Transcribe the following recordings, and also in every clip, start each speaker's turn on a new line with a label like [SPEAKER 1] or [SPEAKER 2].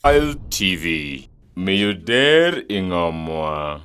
[SPEAKER 1] Isle TV. May you dare ingomwa.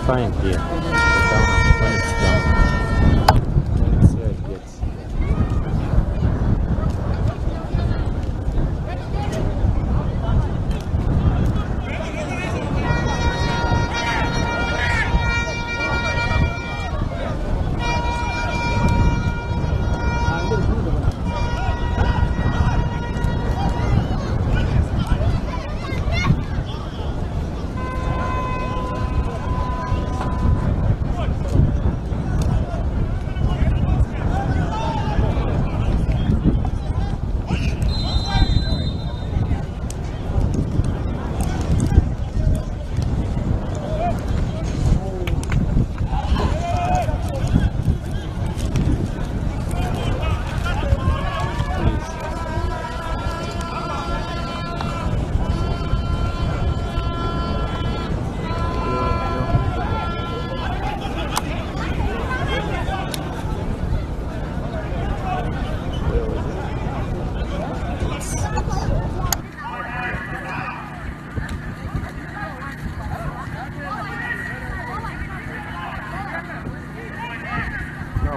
[SPEAKER 2] fine here. When it's down. When it's here, it gets.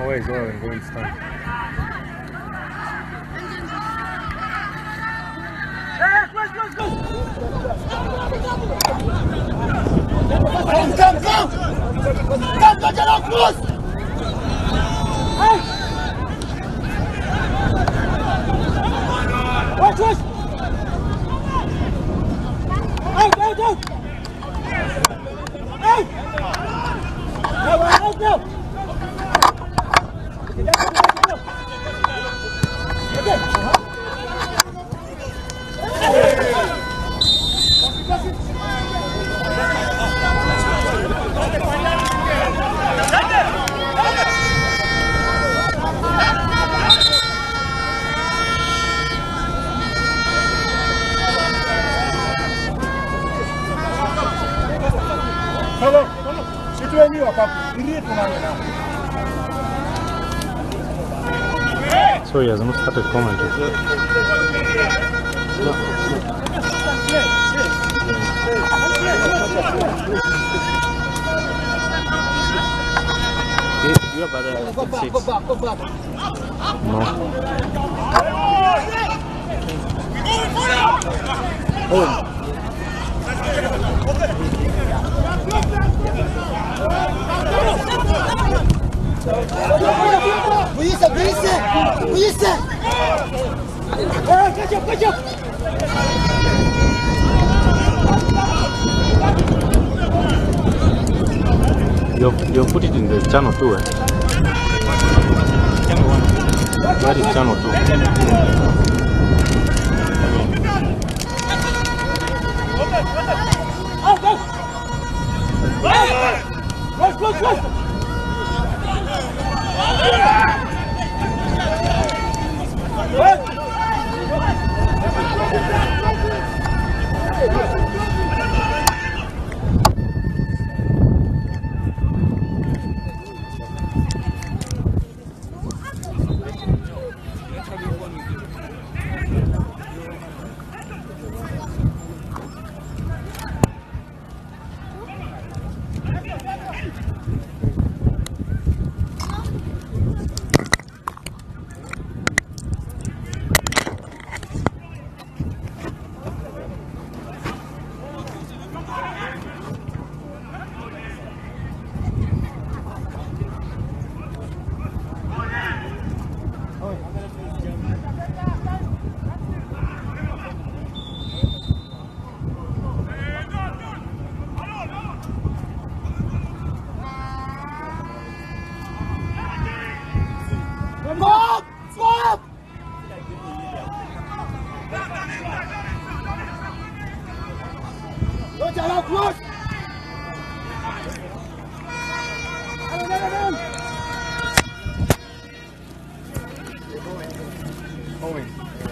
[SPEAKER 2] Where is Owen going to stand? So he has not started commenting. Your brother No. You put it in the channel too, eh? Where is channel 2?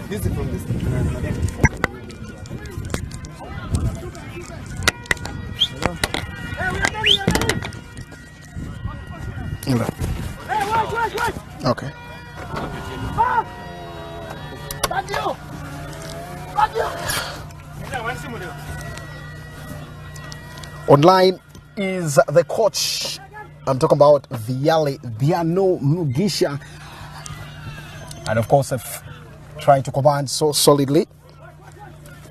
[SPEAKER 3] This is from this. Okay. Online
[SPEAKER 4] is the coach. I'm talking about Viale Biano Mugisha. And of course, trying to command so solidly.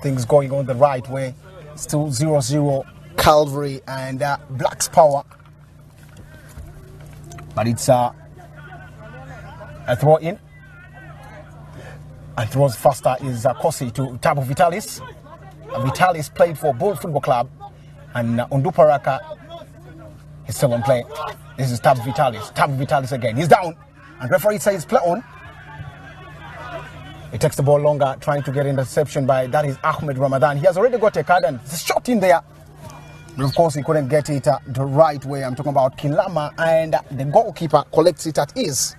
[SPEAKER 4] Things going on the right way. Still 0-0 Calvary and Blacks Power. But it's a throw in. And throws faster is Kosi to Tabo Vitalis. Vitalis played for Bull Football Club. And Unduparaka is still on play. This is Tabo Vitalis. Tabo Vitalis again. He's down. And referee says play on. He takes the ball longer, trying to get interception by, that is Ahmed Ramadan. He has already got a card and it's a shot in there. But of course, he couldn't get it the right way. I'm talking about Kilama, and the goalkeeper collects it at ease.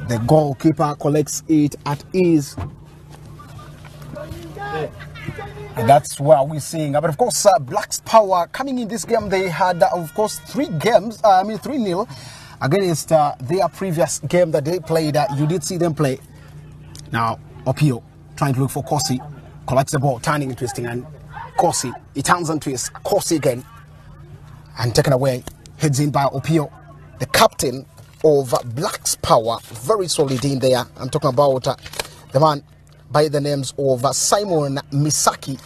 [SPEAKER 4] The goalkeeper collects it at ease. And that's what we're seeing. But of course, Blacks Power coming in this game, they had, of course, 3-0 against their previous game that they played. You did see them play. Now, Opio trying to look for Kosi. Collects the ball, turning and twisting, and Kosi, he turns and twists. Kosi again. And taken away. Heads in by Opio, the captain of Blacks Power. Very solid in there. I'm talking about the man by the names of Simon Misaki.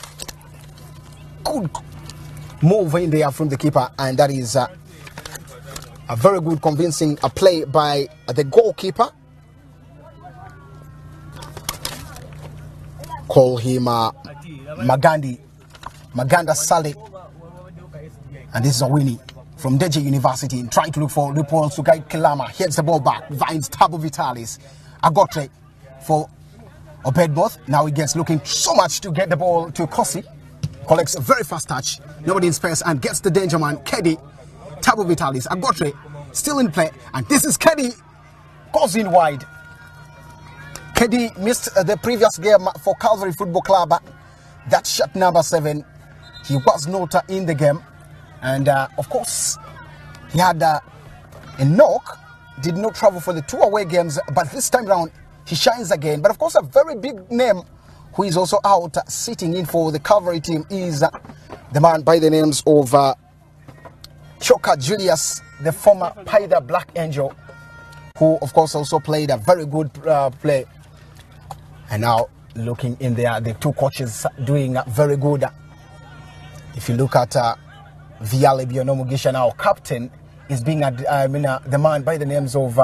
[SPEAKER 4] Good move in there from the keeper, and that is a very good convincing play by the goalkeeper. Call him Maganda Saleh. And this is a Winnie from Deji University, trying to look for loopholes to guide Kilama. Heads the ball back. Vines Tabo Vitalis. Agotre for Obedmoth. Now he gets looking so much to get the ball to Kosi. Collects a very fast touch. Nobody in space and gets the danger man. Kedi. Tabo Vitalis. Agotre still in play. And this is Kedi. Goes in wide. Kedi missed the previous game for Calvary Football Club. That's shot number 7. He was not in the game. And of course, he had a knock. Did not travel for the 2 away games. But this time round, he shines again. But of course, a very big name who is also out sitting in for the Calvary team is the man by the names of Choka Julius, the former Paida Black Angel, who of course also played a very good play. And now looking in there, the 2 coaches doing very good. If you look at Viale Bionomugisha now, captain is being the man by the names of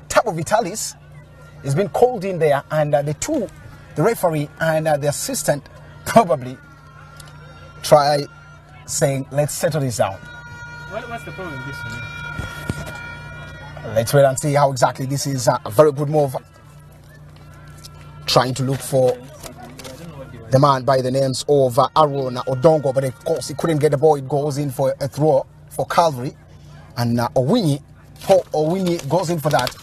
[SPEAKER 4] Tabo Vitalis is being called in there, and the referee and the assistant probably try saying, let's settle this down.
[SPEAKER 2] What's the problem with this one?
[SPEAKER 4] Let's wait and see how exactly this is a very good move. Trying to look for the man by the names of Aaron Odongo, but of course he couldn't get the ball. It goes in for a throw for Calvary, and Owini goes in for that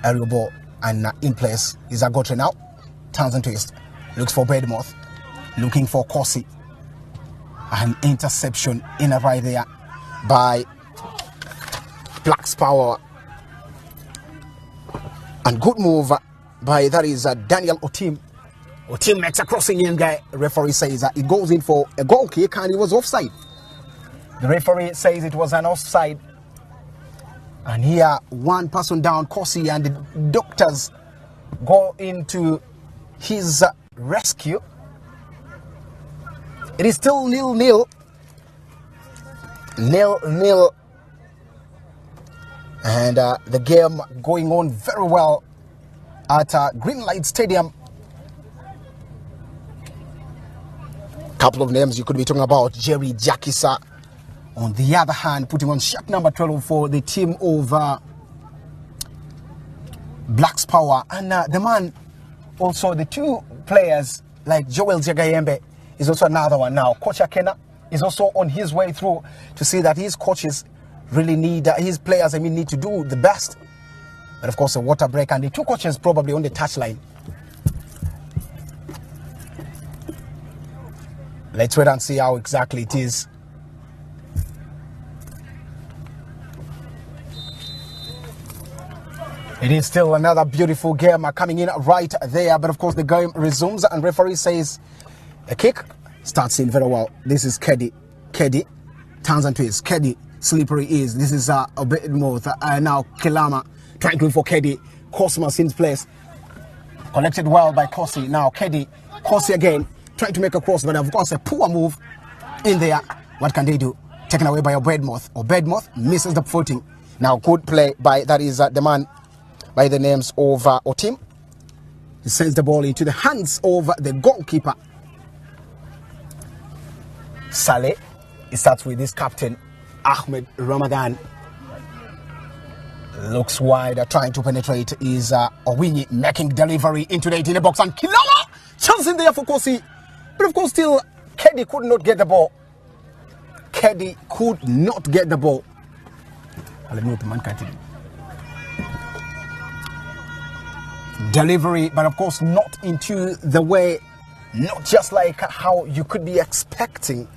[SPEAKER 4] aerial ball, and in place is Agotre now. Turns and twist, looks for Bedmoth, looking for Kosi. An interception in a right there by Blacks Power, and good move by, that is Daniel Otim. Otim makes a crossing in guy. Referee says it goes in for a goal kick, and it was offside. The referee says it was an offside. And here, one person down, Kosi, and the doctors go into his rescue. It is still 0-0. 0-0. And the game going on very well at Greenlight Stadium. Couple of names you could be talking about. Jerry Jakisa, on the other hand, putting on shirt number 12 for the team of Blacks Power. And the man, also the 2 players like Joel Jagayembe is also another one now. Coach Akena is also on his way through to see that his coaches really need, his players need to do the best. But of course, a water break, and the 2 coaches probably on the touchline. Let's wait and see how exactly it is. It is still another beautiful game coming in right there. But of course, the game resumes, and referee says a kick Starts in very well. This is Keddy. Keddy. Turns and twists. Keddy. Slippery is. This is a bit more. Now Kilama trying to look for Keddy. Cosmas in place. Collected well by Kosi. Now Keddy. Kosi again. Trying to make a cross, but of course a poor move in there. What can they do? Taken away by Obedmoth. Obedmoth misses the footing. Now good play by, that is the man by the names of Otim. He sends the ball into the hands of the goalkeeper. Saleh. It starts with this captain, Ahmed Ramadan. Looks wide, trying to penetrate. Is Owini making delivery into the 18 box, and Kilala chance in there for Kosi. But of course, still, Keddy could not get the ball. Keddy could not get the ball. Delivery, but of course, not into the way, not just like how you could be expecting.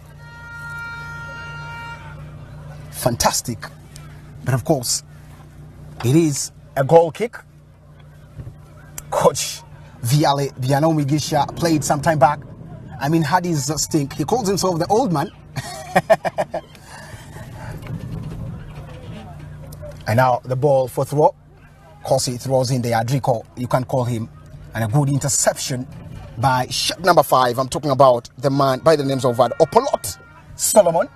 [SPEAKER 4] Fantastic. But of course, it is a goal kick. Coach Vianomi Gisha played some time back. I mean, had his stink. He calls himself the old man. And now the ball for throw. Kosi throws in there. Adrico, you can call him. And a good interception by shot number 5. I'm talking about the man by the names of Opolot Solomon.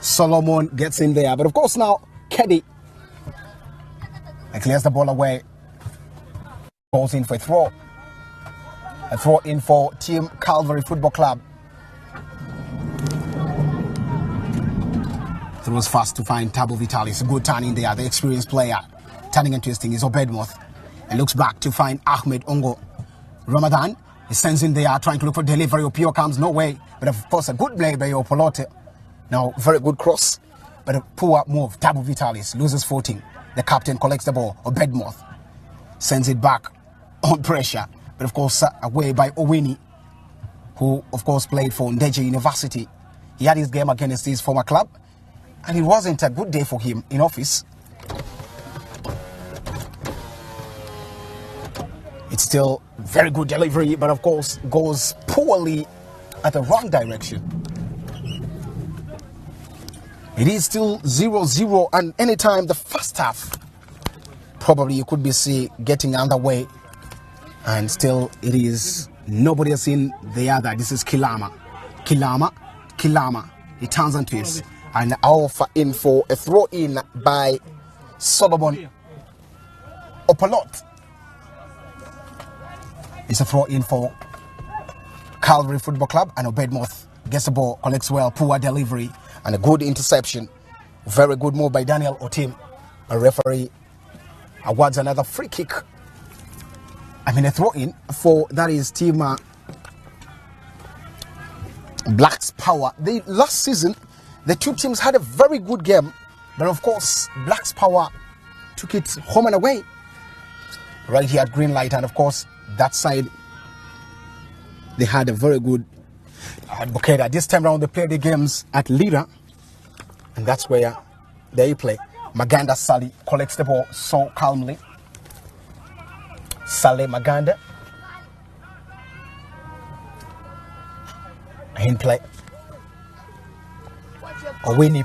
[SPEAKER 4] Solomon gets in there. But of course now, Keddy clears the ball away. Goes in for a throw. A throw in for Team Calvary Football Club. Throws fast to find Tabo Vitalis. Good turn in there. The experienced player. Turning and twisting is Obedmoth. And looks back to find Ahmed Ongo. Ramadan. He sends in there trying to look for delivery. Opio comes no way. But of course a good play by Opolote. Now very good cross. But a poor move. Tabo Vitalis loses footing. The captain collects the ball. Obedmoth sends it back on pressure. But of course away by Owini, who of course played for Ndeje University. He had his game against his former club. And it wasn't a good day for him in office. It's still very good delivery, but of course goes poorly at the wrong direction. It is still 0-0, and anytime the first half, probably you could be getting underway, and still it is nobody has seen the other. This is Kilama. He turns and twists. And offer in for a throw in by Solomon Opolot. It's a throw in for Calvary Football Club, and Obedmoth gets the ball, collects well, poor delivery, and a good interception. Very good move by Daniel Otim. A referee awards another free kick. I mean, a throw in for, that is Team Black's Power. Last season, the two teams had a very good game, but of course, Black's Power took it home and away. Right here at Green Light, and of course, that side, they had a very good advocate. This time around, they played the games at Lira, and that's where they play. Maganda Sally collects the ball so calmly. Saleh Maganda. In play. Owini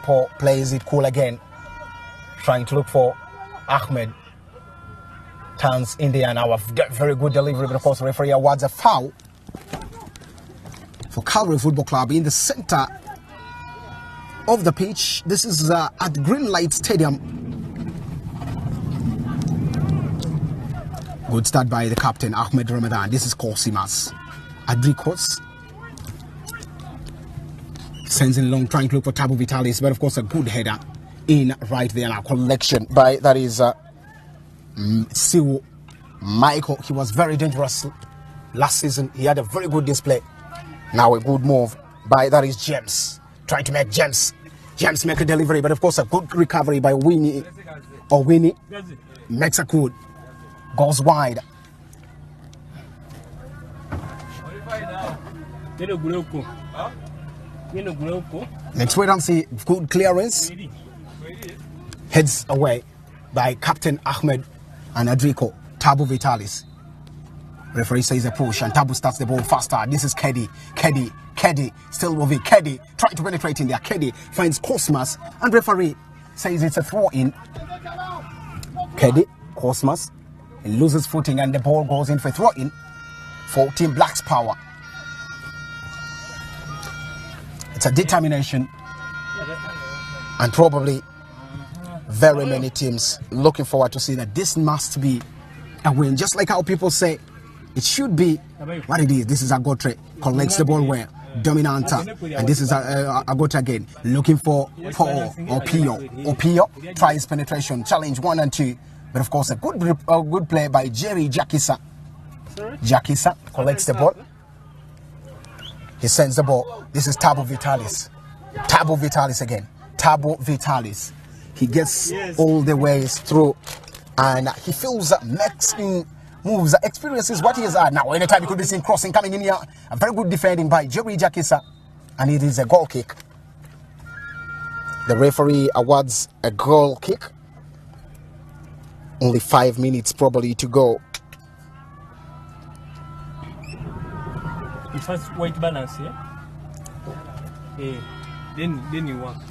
[SPEAKER 4] Po plays it cool again, trying to look for Ahmed. Turns in there now. Very good delivery, but of course, the referee awards a foul for Calvary Football Club in the center of the pitch. This is at Green Light Stadium. Good start by the captain, Ahmed Ramadan. This is Kosimas. Adrikos sends in long, trying to look for Tabo Vitalis, but of course a good header in right there now. Collection by, that is Siwu Michael. He was very dangerous last season. He had a very good display. Now a good move by, that is James, trying to make James make a delivery, but of course a good recovery by Winnie. Or Winnie makes a good, goes wide. Let's wait and see. Good clearance. Heads away by Captain Ahmed and Adrico. Tabo Vitalis. Referee says a push and Tabu starts the ball faster. This is Keddy still moving. Keddy trying to penetrate in there. Keddy finds Cosmas and referee says it's a throw in. Keddy, Cosmas, he loses footing and the ball goes in for a throw in for Team Black's Power. It's a determination and probably very many teams looking forward to see that this must be a win. Just like how people say it should be what it is. This is Agotre, collects the ball well, dominanta, and this is Agotre again, looking for Paul or Pio tries penetration, challenge 1 and 2, but of course a good play by Jerry Jakisa. Jakisa collects the ball. He sends the ball. This is Tabo Vitalis. Tabo Vitalis again. Tabo Vitalis. He gets all the way through and he feels maxing moves, experiences what he has had. Now, anytime you could be seen crossing coming in here, a very good defending by Jerry Jakisa, and it is a goal kick. The referee awards a goal kick. Only 5 minutes probably to go.
[SPEAKER 2] The first weight balance, then you want.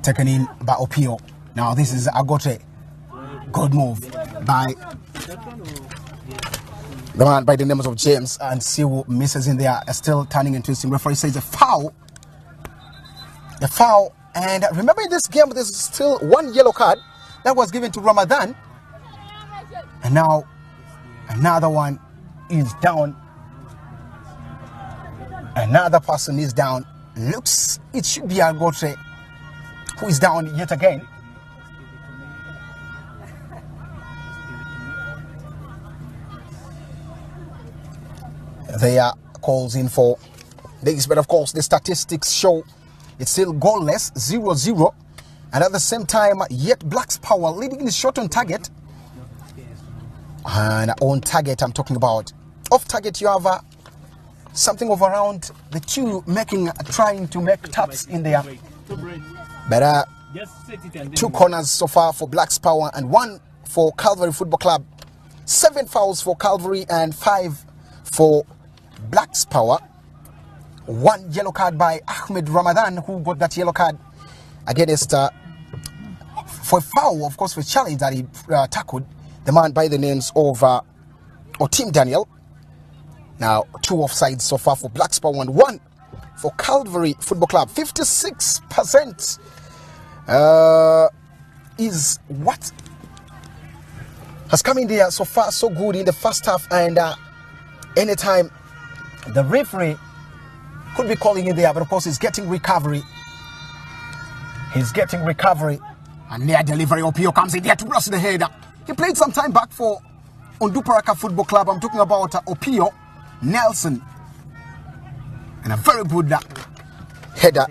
[SPEAKER 4] Taken in by Opio. Now this is Agote. Good move by the man by the name of James, and see who misses in there. Still turning and twisting. Referee says a foul. The foul. And remember in this game, there's still one yellow card that was given to Ramadan. And now another one is down. Another person is down. Looks, it should be Agote who is down yet again. They are calls in for this, but of course the statistics show it's still goalless, 0-0, and at the same time yet Black's Power leading the shot on target. And on target I'm talking about. Off target you have something of around the two trying to make taps in there. But 2 corners so far for Black's Power and 1 for Calvary Football Club. 7 fouls for Calvary and 5 for Black's Power. 1 yellow card by Ahmed Ramadan, who got that yellow card against for foul, of course, for challenge that he tackled the man by the names of Otim Daniel. Now 2 offsides so far for Black's Power and 1 for Calvary Football Club. 56% is what has come in there so far, so good in the first half, and anytime the referee could be calling in there, but of course he's getting recovery. He's getting recovery, and near delivery, Opio comes in there to brush the header. He played some time back for Onduparaka Football Club. I'm talking about Opio Nelson, and a very good header.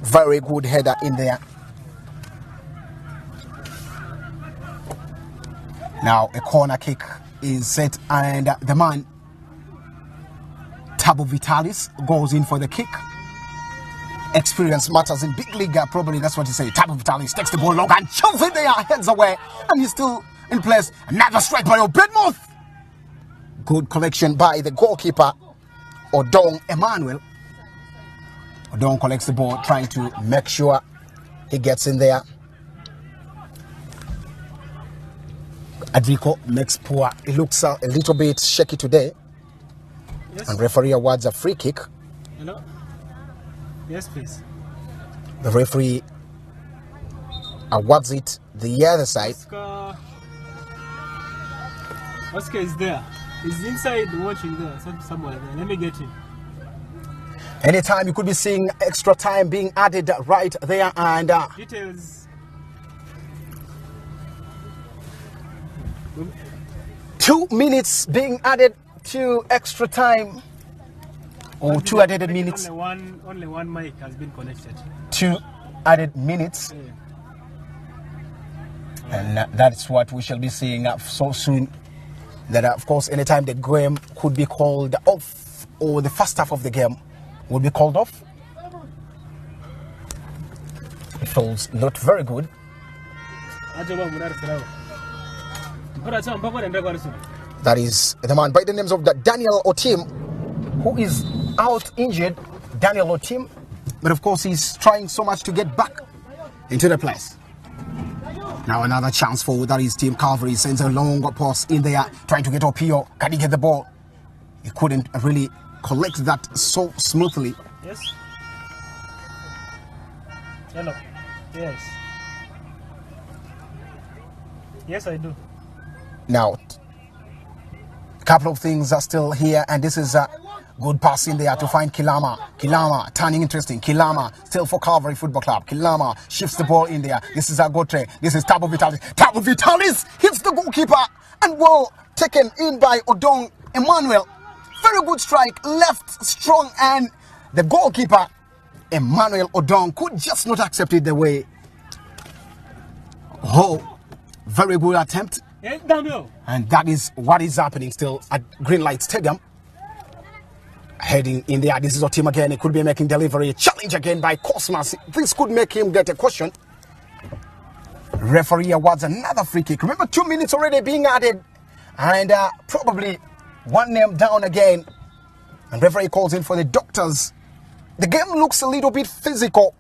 [SPEAKER 4] Very good header in there. Now a corner kick is set, and the man Tabo Vitalis goes in for the kick. Experience matters in big league, probably that's what you say. Tabo Vitalis takes the ball long and shoves it there, heads away, and he's still in place. Another strike by Obedmuth. Good collection by the goalkeeper Odong Emmanuel. Odong collects the ball, trying to make sure he gets in there. Adrico makes poor. It looks a little bit shaky today. Yes. And referee awards a free kick.
[SPEAKER 2] Hello? Yes, please.
[SPEAKER 4] The referee awards it the other side.
[SPEAKER 2] Oscar is there. He's inside watching there, somewhere there. Let me get him.
[SPEAKER 4] Anytime you could be seeing extra time being added right there, and
[SPEAKER 2] details.
[SPEAKER 4] 2 minutes being added to extra time, or 2 added minutes.
[SPEAKER 2] Only one mic has been connected.
[SPEAKER 4] 2 added minutes, and that's what we shall be seeing so soon. That of course, anytime the game could be called off, or the first half of the game will be called off. It feels not very good. That is the man by the names of Daniel Otim, who is out injured. Daniel Otim, but of course he's trying so much to get back into the place. Now another chance for that is Team Calvary. Sends a long pass in there, trying to get Opio. Can he get the ball? He couldn't really collect that so smoothly.
[SPEAKER 5] Yes. Hello. Yes. Yes, I do.
[SPEAKER 4] Now, a couple of things are still here, and this is a good pass in there to find Kilama. Kilama turning interesting. Kilama still for Calvary Football Club. Kilama shifts the ball in there. This is Agotre. This is Tabo Vitalis. Tabo Vitalis hits the goalkeeper, and well taken in by Odong Emmanuel. Very good strike, left strong, and the goalkeeper Emmanuel Odong could just not accept it the way. Oh, very good attempt. And that is what is happening still at Greenlight Stadium. Heading in there, this is a team again. He could be making delivery. Challenge again by Cosmas. This could make him get a caution. Referee awards another free kick. Remember, 2 minutes already being added. And probably one name down again. And referee calls in for the doctors. The game looks a little bit physical.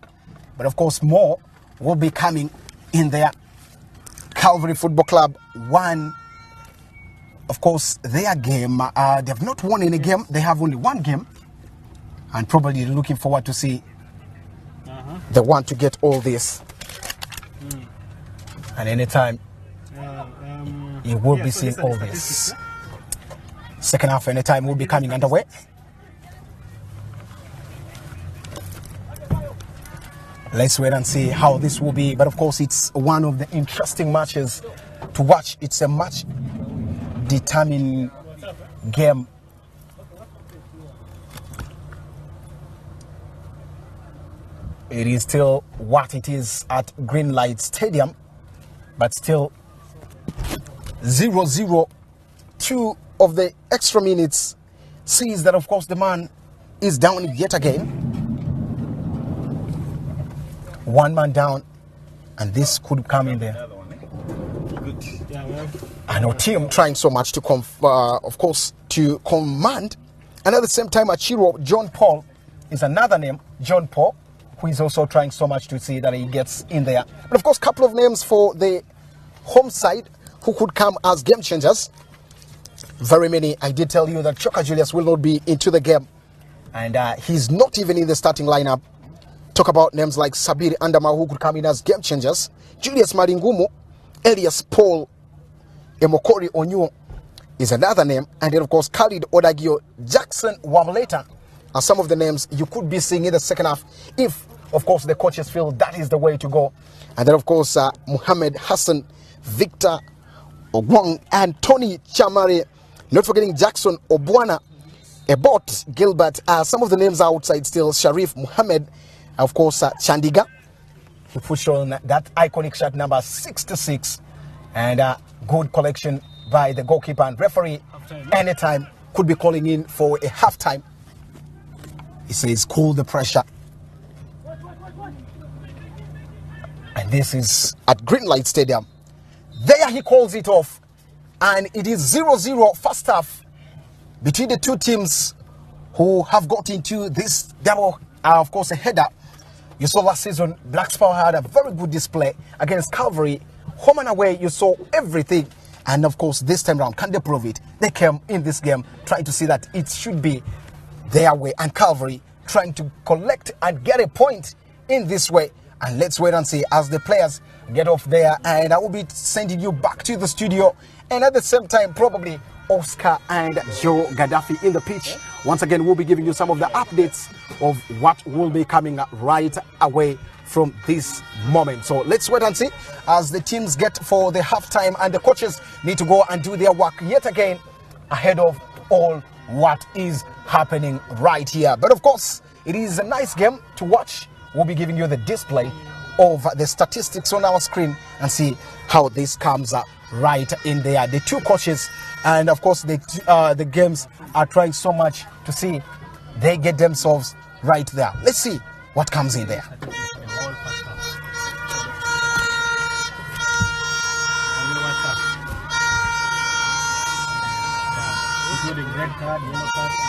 [SPEAKER 4] But of course, more will be coming in there. Calvary Football Club won, of course, their game. They have not won any game. They have only one game. And probably looking forward to see the one to get all this. And anytime you will be seeing all this. Second half, anytime will be coming underway. Let's wait and see how this will be. But of course, it's one of the interesting matches to watch. It's a match determining game. It is still what it is at Greenlight Stadium, but still 0-0. 2 of the extra minutes sees that, of course, the man is down yet again. One man down, and this could come in there. I know team trying so much to of course, to command. And at the same time, Achiro John Paul is another name, John Paul, who is also trying so much to see that he gets in there. But of course, couple of names for the home side who could come as game changers. Very many. I did tell you that Choka Julius will not be into the game, and he's not even in the starting lineup. Talk about names like Sabiri Andama, who could come in as game changers. Julius Maringumu, Elias Paul, Emokori Onyo is another name. And then, of course, Khalid Odagio, Jackson Wamleta are some of the names you could be seeing in the second half if, of course, the coaches feel that is the way to go. And then, of course, Muhammad Hassan, Victor Ogwang, and Tony Chamare. Not forgetting Jackson Obwana, Ebot Gilbert. Some of the names outside still. Sharif Muhammad, of course, Chandiga, who puts on that iconic shirt number 66, and good collection by the goalkeeper and referee. Anytime could be calling in for a halftime. He says, cool the pressure. And this is at Greenlight Stadium. There he calls it off, and it is 0-0 first half between the two teams who have got into this double, of course, a header. You saw last season, Black Spur had a very good display against Calvary. Home and away, you saw everything. And of course, this time around, can they prove it? They came in this game trying to see that it should be their way. And Calvary trying to collect and get a point in this way. And let's wait and see as the players get off there. And I will be sending you back to the studio. And at the same time, probably Oscar and Joe Gaddafi in the pitch. Once again, we'll be giving you some of the updates of what will be coming right away from this moment. So let's wait and see as the teams get for the halftime, and the coaches need to go and do their work yet again ahead of all what is happening right here. But of course, it is a nice game to watch. We'll be giving you the display of the statistics on our screen and see how this comes up right in there. The two coaches and of course the games are trying so much to see they get themselves right there. Let's see what comes in there.
[SPEAKER 5] card, yellow card.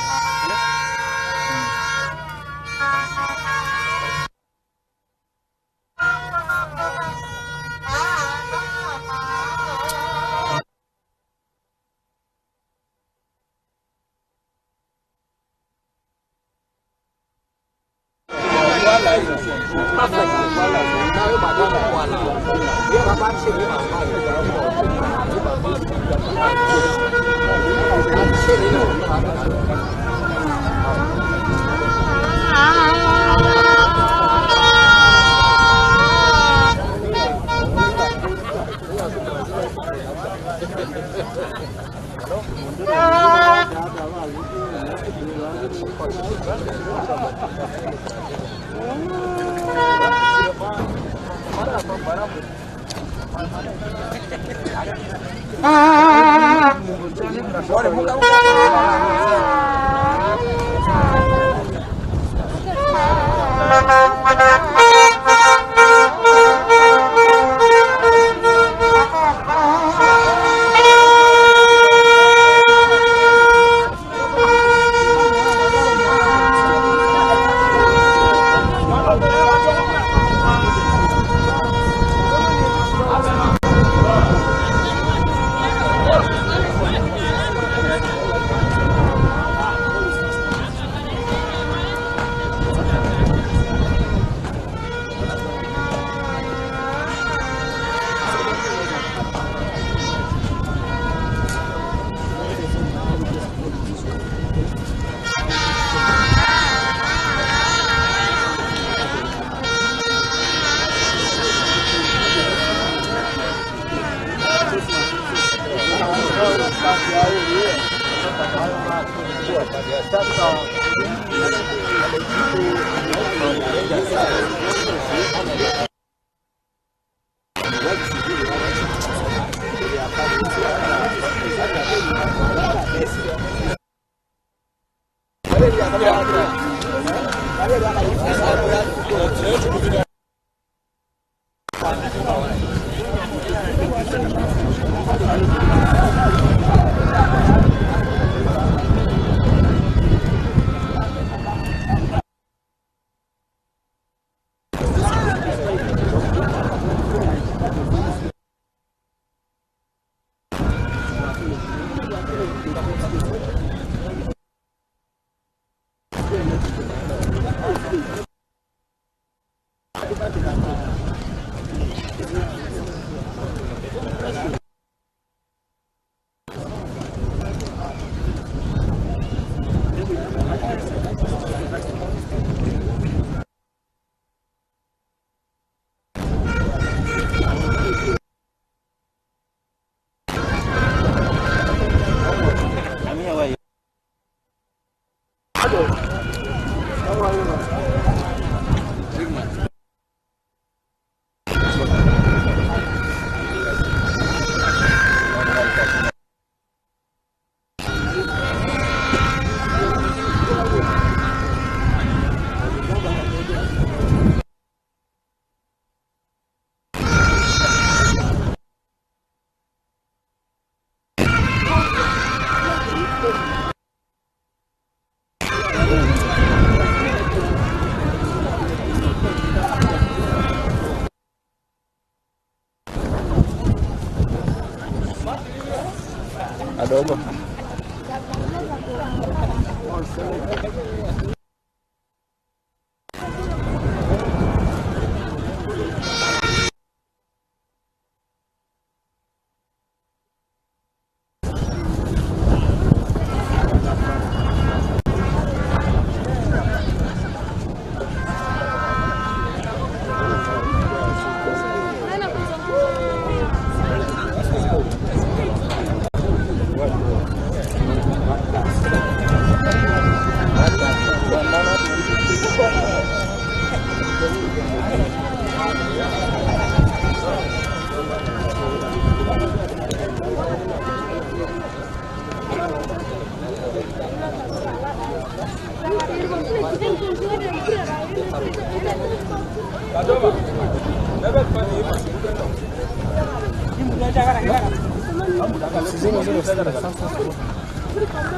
[SPEAKER 5] Yes.
[SPEAKER 2] Adobo.
[SPEAKER 5] Hello.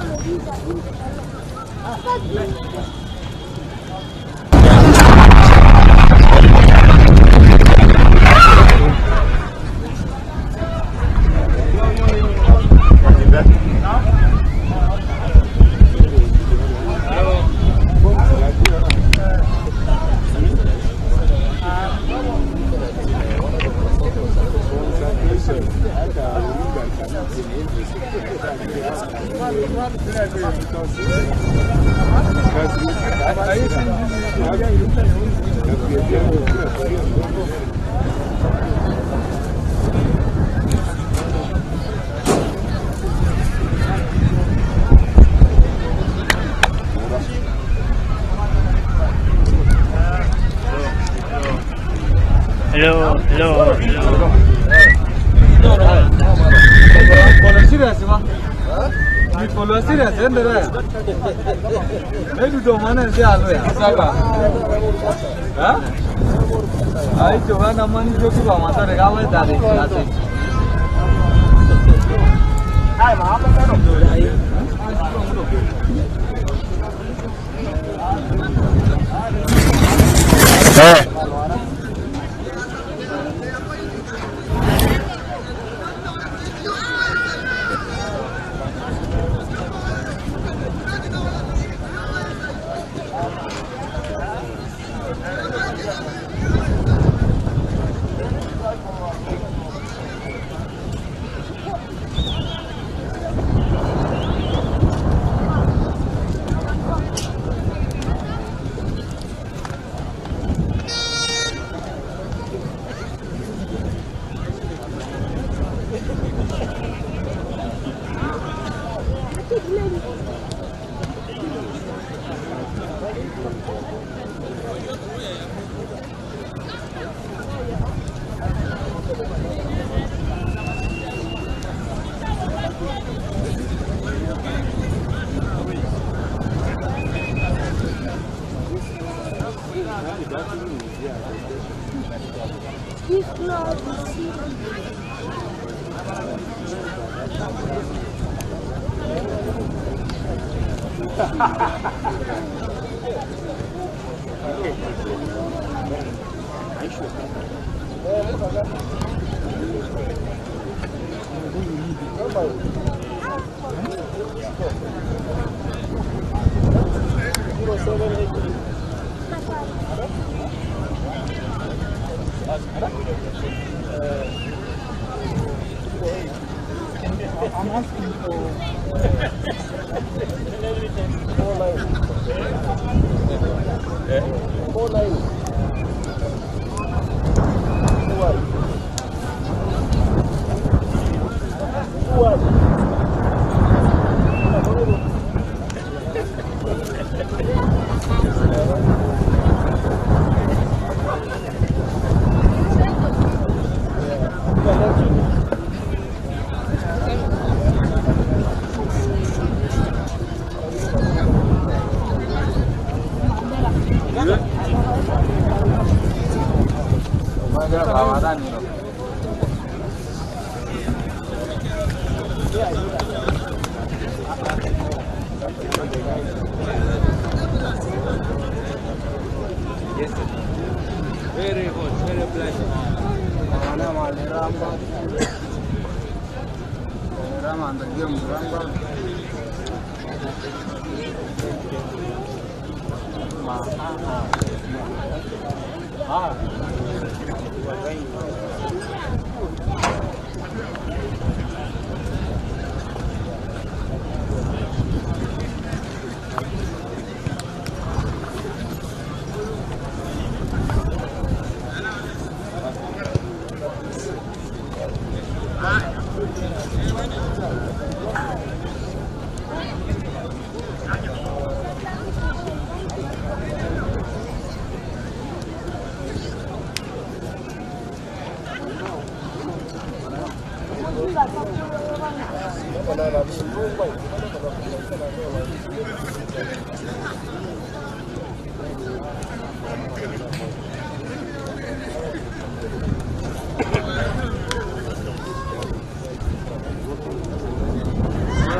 [SPEAKER 2] Very good, very pleasant.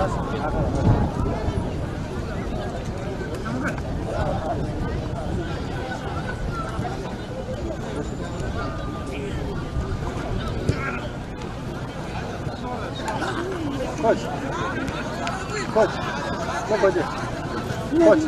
[SPEAKER 5] Yes.
[SPEAKER 3] Coach. Somebody. Coach.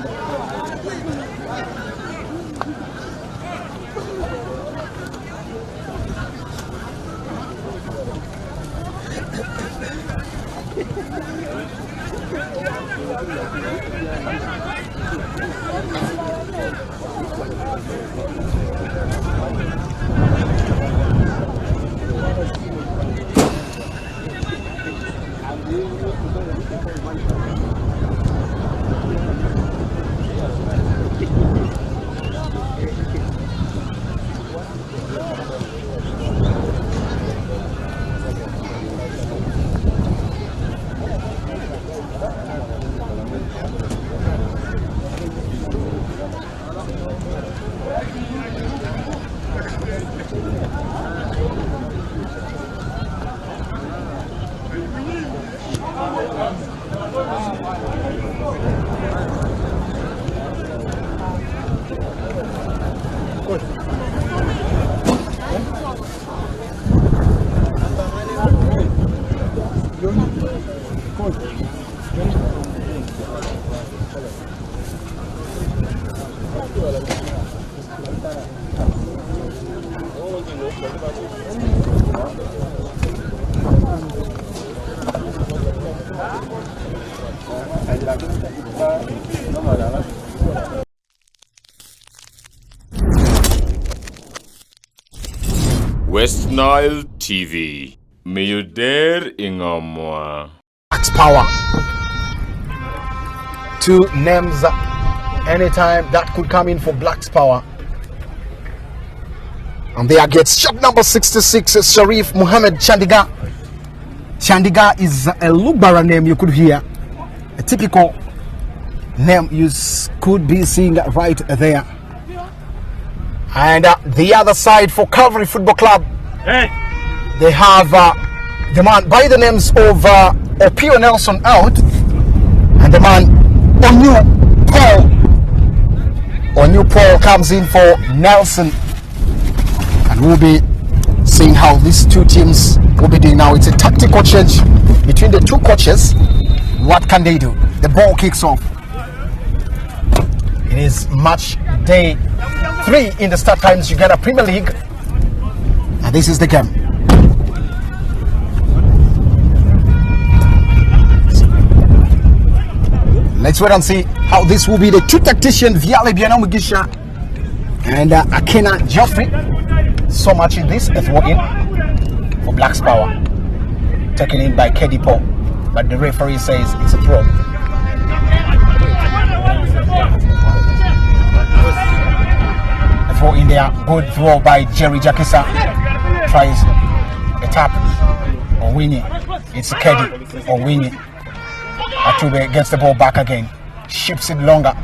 [SPEAKER 1] West Nile TV. May you dare ingomwa.
[SPEAKER 4] Black's power. Two names anytime that could come in for Black's power. And there gets shot number 66, Sharif Muhammad Chandiga. Chandiga is a Lubara name you could hear. A typical name you could be seeing right there. And the other side for Calvary Football Club, they have the man by the names of Opio Nelson out, and the man Onyu Paul comes in for Nelson, and we'll be seeing how these two teams will be doing now. It's a tactical change between the two coaches. What can they do? The ball kicks off. It is match day 3 in the Startimes Uganda Premier League, and this is the game. Let's wait and see how this will be. The two tacticians, Viale Biano Mugisha and Akena Geoffrey. So much in this, a throw in for Black's power, taken in by Kedipo, but the referee says it's a throw. Throw in there, good throw by Jerry Jakisa. Tries a tap or wing it. It's a Kedi or wing it. Atube gets the ball back again, shifts it longer,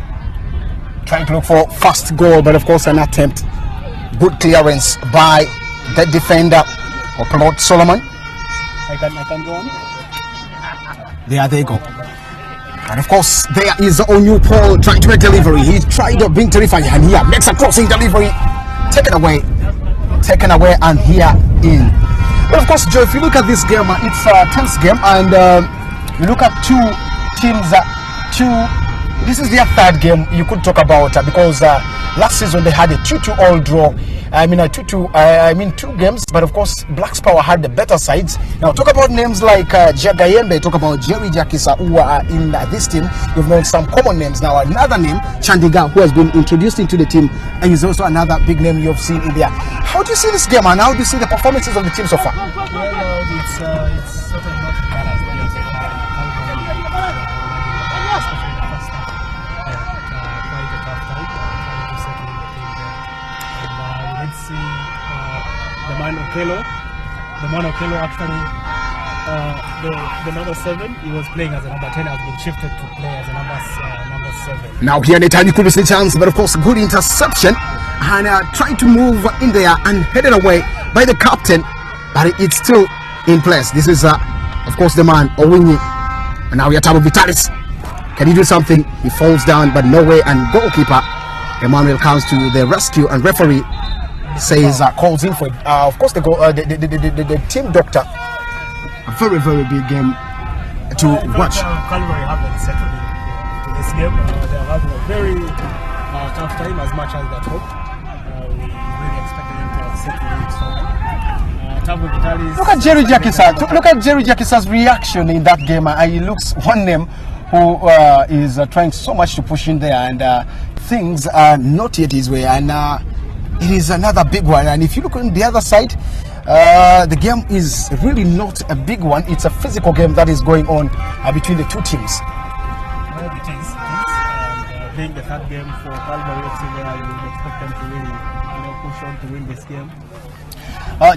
[SPEAKER 4] trying to look for fast goal, but of course an attempt. Good clearance by the defender or Claude Solomon.
[SPEAKER 5] I can go on.
[SPEAKER 4] There they go. And of course, there is Onyu Paul trying to make delivery. He tried to being terrifying, and here makes a crossing delivery. Taken away, and here in. But of course, Joe, if you look at this game, it's a tense game, and you look at two teams. This is their third game you could talk about because last season they had a 2-2 all draw. I mean a 2-2. I mean 2 games, but of course Black's power had the better sides. Now talk about names like Jagayembe. Talk about Jerry Jakisa who are in this team. You've known some common names. Now another name, Chandiga, who has been introduced into the team, and is also another big name you've seen in there. How do you see this game, and how do you see the performances of the team so far?
[SPEAKER 5] Well, it's certainly not bad as well as especially the first half. Quite a tough time trying to settle in the team there. And we did see the man Okelo actually, the number 7, he was playing as a number 10, has been shifted to play as a number 7.
[SPEAKER 4] Now here anytime you could miss a chance, but of course good interception, and trying to move in there and headed away by the captain, but it's still in place. This is of course the man Owinyi, and now we are Tabo Vitalis. Can he do something? He falls down, but no way, and goalkeeper Emmanuel comes to the rescue, and referee says calls in for it. Of course the team doctor. A very big game to watch.
[SPEAKER 5] Calvary haven't settled into this game. They're having a very tough time as much as that hope. We really expected them to have settled in. So,
[SPEAKER 4] look at Jerry Jakisa. Look at Jerry Jakisa's reaction in that game. He looks one name who is trying so much to push in there, and things are not yet his way. And it is another big one. And if you look on the other side, the game is really not a big one. It's a physical game that is going on between the two teams.
[SPEAKER 5] Well, it is. And being the third game for Calvary FC, you would expect them to really, push on to win this game.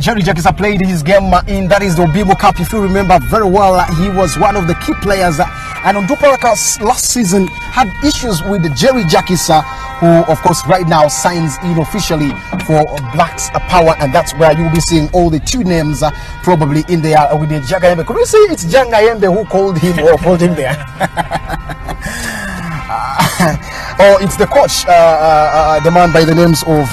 [SPEAKER 4] Jerry Jakisa played his game in that is the Obibo Cup. If you remember very well, he was one of the key players. And Onduparaka last season had issues with Jerry Jakisa, who of course right now signs in officially for Blacks Power, and that's where you'll be seeing all the two names probably in there with the Jagayembe. Could you see it's Jagayembe who called him or pulled him there? Oh, it's the coach, the man by the names of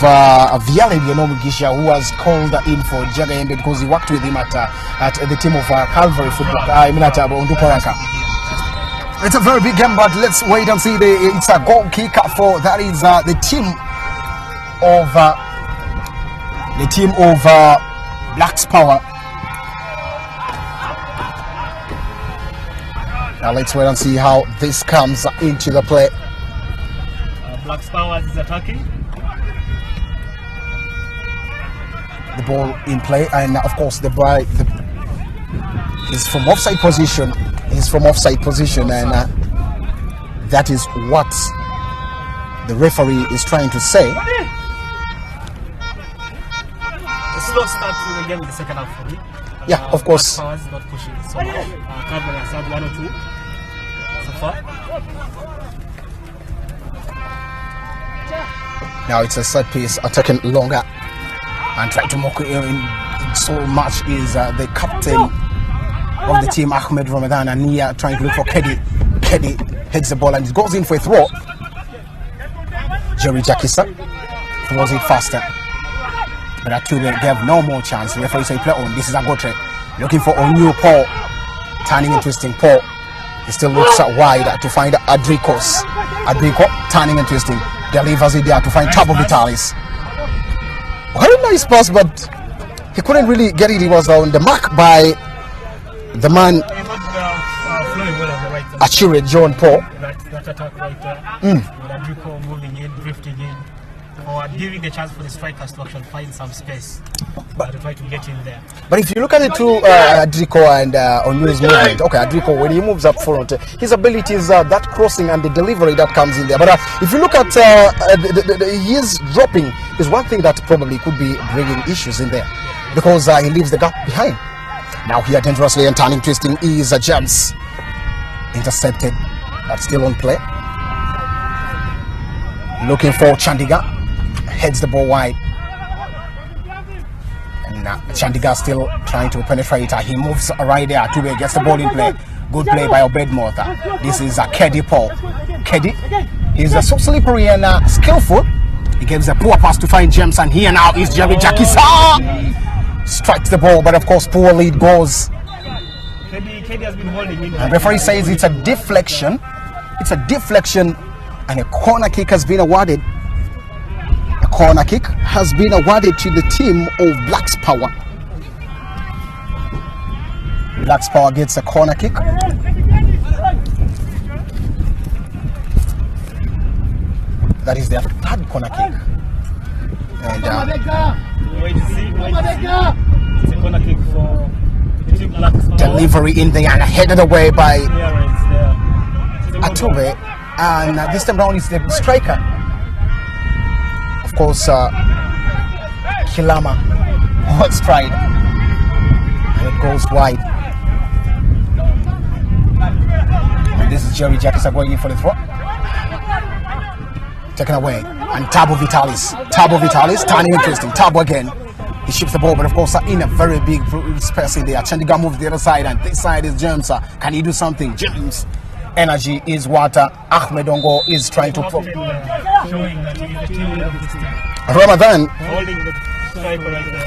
[SPEAKER 4] Viale Mugisha, who was called in for Jagayembe because he worked with him at the team of Calvary football. I mean at Onduparaka. It's a very big game, but let's wait and see. It's a goal kick for that is the team of Blacks Power. Now let's wait and see how this comes into the play.
[SPEAKER 5] Blacks Power is attacking.
[SPEAKER 4] The ball in play, and of course the boy is from offside position. He's from offside position, and that is what the referee is trying to say.
[SPEAKER 5] A slow start to the game in the second half for me.
[SPEAKER 4] Yeah, of course.
[SPEAKER 5] Power is not pushing it so much. Calvary has had 1 or 2 so far.
[SPEAKER 4] Now it's a set piece, attacking longer and trying to mock in so much is the captain of the team, Ahmed Ramadan, and Nia trying to look for Kedi. Kedi heads the ball and it goes in for a throw. Jerry Jakisa throws it faster, but Atube gave no more chance. The referee said play on. This is Agotre looking for Onyu Paul, turning and twisting Paul. He still looks wide to find Adrikos. Adriko turning and twisting, delivers it there to find Tabo Vitalis. Very nice pass, but he couldn't really get it. He was on the mark by the man Achire John Paul.
[SPEAKER 5] That attack right there. With Adriko moving in, drifting in, or giving the chance for the strikers to actually find some space to try to get in there.
[SPEAKER 4] But if you look at the two, Adriko and Onyu's movement, okay, Adriko, when he moves up front, his ability is that crossing and the delivery that comes in there. But if you look at his dropping, is one thing that probably could be bringing issues in there because he leaves the gap behind. Now here dangerously and turning twisting is James. Intercepted, but still on play. Looking for Chandiga. Heads the ball wide. And Chandiga still trying to penetrate. He moves right there. Tube gets the ball in play. Good play by Obed Mota. This is Kedi Paul. Kedi, he's so slippery and skillful. He gives a poor pass to find James, and here now is Jerry Jakisa. Strikes the ball, but of course poor lead goes.
[SPEAKER 5] Kedi has been holding in.
[SPEAKER 4] The referee says it's a deflection. It's a deflection, and a corner kick has been awarded. A corner kick has been awarded to the team of Blacks Power. Blacks Power gets a corner kick. That is their third corner kick. And
[SPEAKER 5] wait to see. It's a corner kick for the team Blacks Power.
[SPEAKER 4] Delivery in there and headed away by Atube. And this time round is the striker. Of course, Kilama hot stride. And it goes wide. And this is Jerry Jakisa going in for the throw. Taken away. And Tabo Vitalis. Tabo Vitalis turning interesting. Tabo again. He ships the ball, but of course in a very big space in there. Chandiga moves the other side, and this side is James. Can he do something? James. Energy is what Ahmed Ongo is trying to put.
[SPEAKER 5] Showing that he's the team leader of this team.
[SPEAKER 4] Ramadan.
[SPEAKER 5] Holding the striker right there.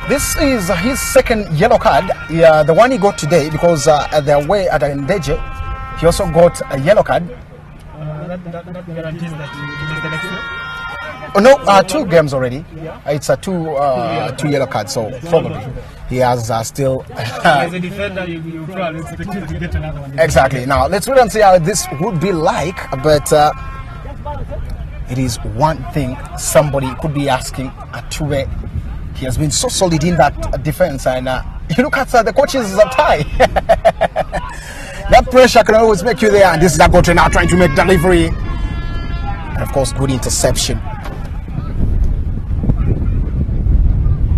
[SPEAKER 4] This is his second yellow card. Yeah, the one he got today because they're away at Ndeje. He also got a yellow card.
[SPEAKER 5] That guarantees that he is the next year.
[SPEAKER 4] Oh, no, 2 games already. It's a two yellow cards, so probably he has still.
[SPEAKER 5] As a defender, you probably expect him to get another one.
[SPEAKER 4] Exactly. Now let's wait and see how this would be like. But it is one thing somebody could be asking Atue. He has been so solid in that defense, and you look at the coach's tie. That pressure can always make you there, and this is Agotre now trying to make delivery. And of course, good interception.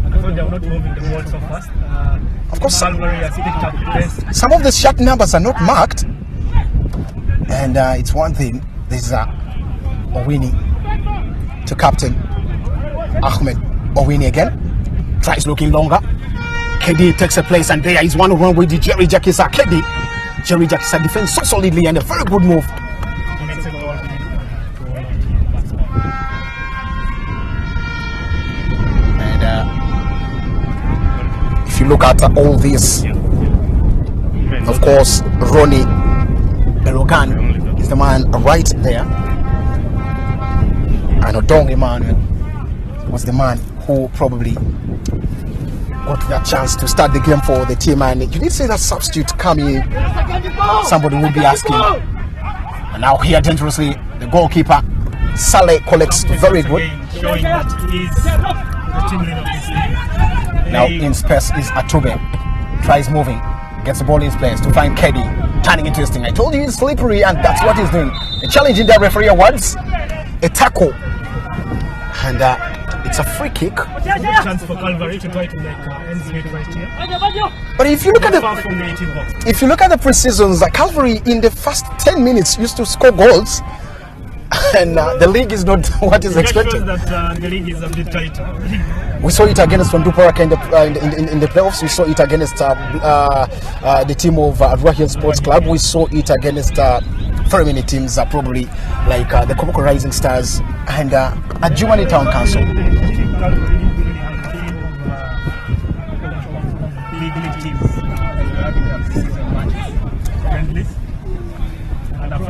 [SPEAKER 5] They are not moving the ball so fast.
[SPEAKER 4] Of course,
[SPEAKER 5] Calvary has picked up pace.
[SPEAKER 4] some of the shot numbers are not marked, and it's one thing. This is Owini to captain Ahmed. Owini again tries looking longer. KD takes a place, and there is 1-on-1 with Jerry Jakisa. KD, Jerry Jakisa defends so solidly, and a very good move.
[SPEAKER 5] He makes it all.
[SPEAKER 4] And if you look at all this, of course, Ronnie Belogan is the man right there. And Odong Emmanuel was the man who probably got that chance to start the game for the team. And you did say that substitute coming, somebody would be asking. And now here dangerously, the goalkeeper Saleh collects very good.
[SPEAKER 5] Showing that he's the team leader of this league.
[SPEAKER 4] Now in space is Atube. Tries moving, gets the ball in place to find Keddy. Turning interesting. I told you he's slippery, and that's what he's doing. A challenge in the referee awards, a tackle, and it's a free kick.
[SPEAKER 5] Chance for Calvary to try to make ends meet right here.
[SPEAKER 4] But if you look at
[SPEAKER 5] Far from the 18 box.
[SPEAKER 4] the pre-seasons, Calvary in the first 10 minutes used to score goals, and the league is not what is
[SPEAKER 5] That
[SPEAKER 4] expected.
[SPEAKER 5] shows that the league is a bit tighter.
[SPEAKER 4] We saw it against Vanduparaka in the playoffs. We saw it against the team of Ruahian Sports Club. We saw it against very many teams, probably like the Komoko Rising Stars and Adjumani Town Council.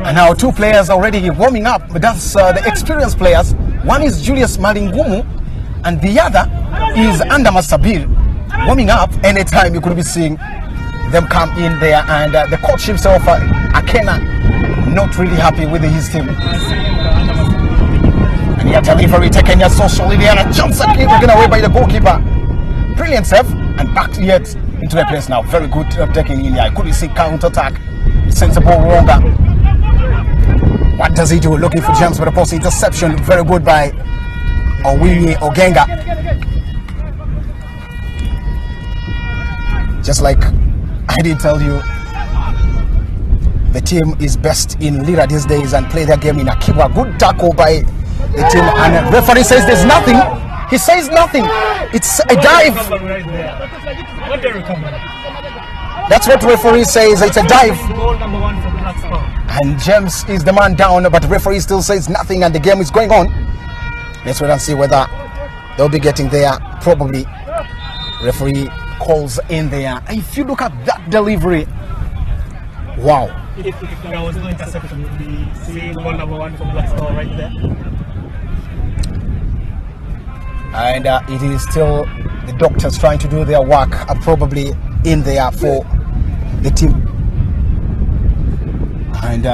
[SPEAKER 4] And now 2 players already warming up, but that's the experienced players. One is Julius Malingumu, and the other is Andama Sabir, warming up. Anytime you could be seeing them come in there, and the coach himself, Akena, not really happy with his team. And yet delivery taken here so solidly, and a jump shot taken away by the goalkeeper. Brilliant save, and back yet into the place now. Very good taking in here. I couldn't see counter attack. Sends the ball longer. What does he do? Looking for James, but of course interception. Very good by Owini Ogenga. Just like I did tell you, the team is best in Lira these days and play their game in Akiba. Good tackle by the team, and the referee says there's nothing. He says nothing. It's a dive.
[SPEAKER 5] What the recovery?
[SPEAKER 4] That's what referee says. It's a dive.
[SPEAKER 5] Goal number 1 for Black Star.
[SPEAKER 4] And James is the man down, but referee still says nothing, and the game is going on. Let's wait and see whether they'll be getting there. Probably referee calls in there. If you look at that delivery, wow.
[SPEAKER 5] If there was no interception, we'd be seeing goal number 1 for Black Star right there.
[SPEAKER 4] And it is still the doctors trying to do their work, probably in there for the team. And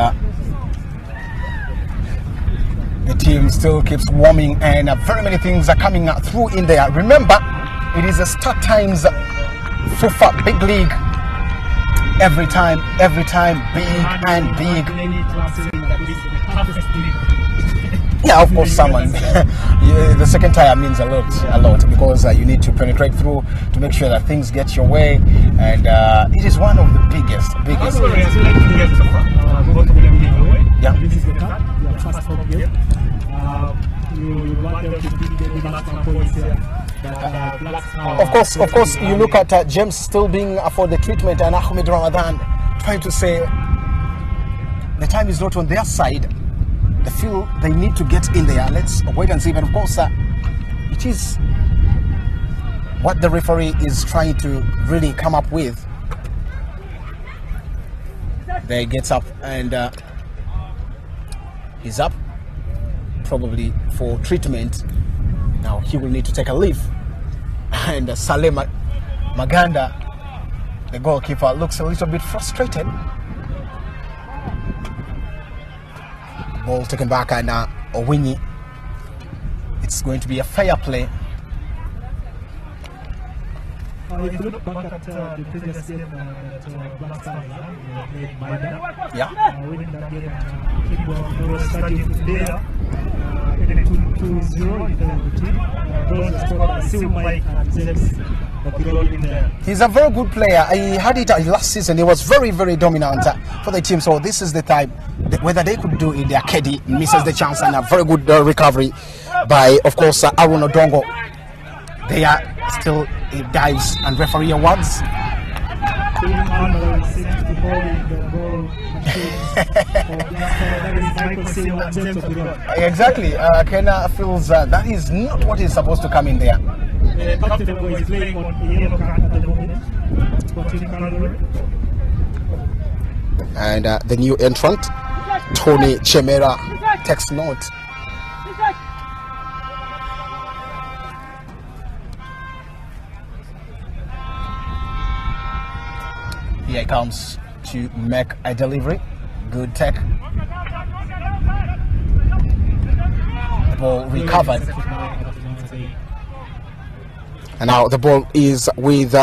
[SPEAKER 4] the team still keeps warming, and very many things are coming through in there. Remember, it is a Startimes FIFA Big League. Every time, big and big. Yeah, of course, someone. The second tire means a lot, because you need to penetrate through to make sure that things get your way, and it is one of the biggest. Yeah.
[SPEAKER 5] This is the cup, your first home game. You want them to beat the maximum points here.
[SPEAKER 4] Of course, you look at James still being for the treatment, and Ahmed Ramadan trying to say the time is not on their side. They feel they need to get in there. Let's wait and see. But of course, it is what the referee is trying to really come up with. There he gets up and he's up, probably for treatment. Now he will need to take a leave. And Saleh Maganda, the goalkeeper, looks a little bit frustrated. Ball taken back and Owini. It's going to be a fair play.
[SPEAKER 5] If you look back at the previous game that Black Stars played Maida, winning that game at Kimball Stadium there, 2-0 in the team. Those scored Sil Mike and James Bakiro in there.
[SPEAKER 4] He's a very good player. He had it last season. He was very, very dominant for the team. So this is the time whether they could do it. Their Keddy misses the chance and a very good recovery by, of course, Aaron Odongo. They are still dives and referee awards. Exactly. Kena feels that is not what is supposed to come in there. And the new entrant, Tony Chemera, takes note. Here he comes to make a delivery. Good tech. The ball recovered. And now the ball is with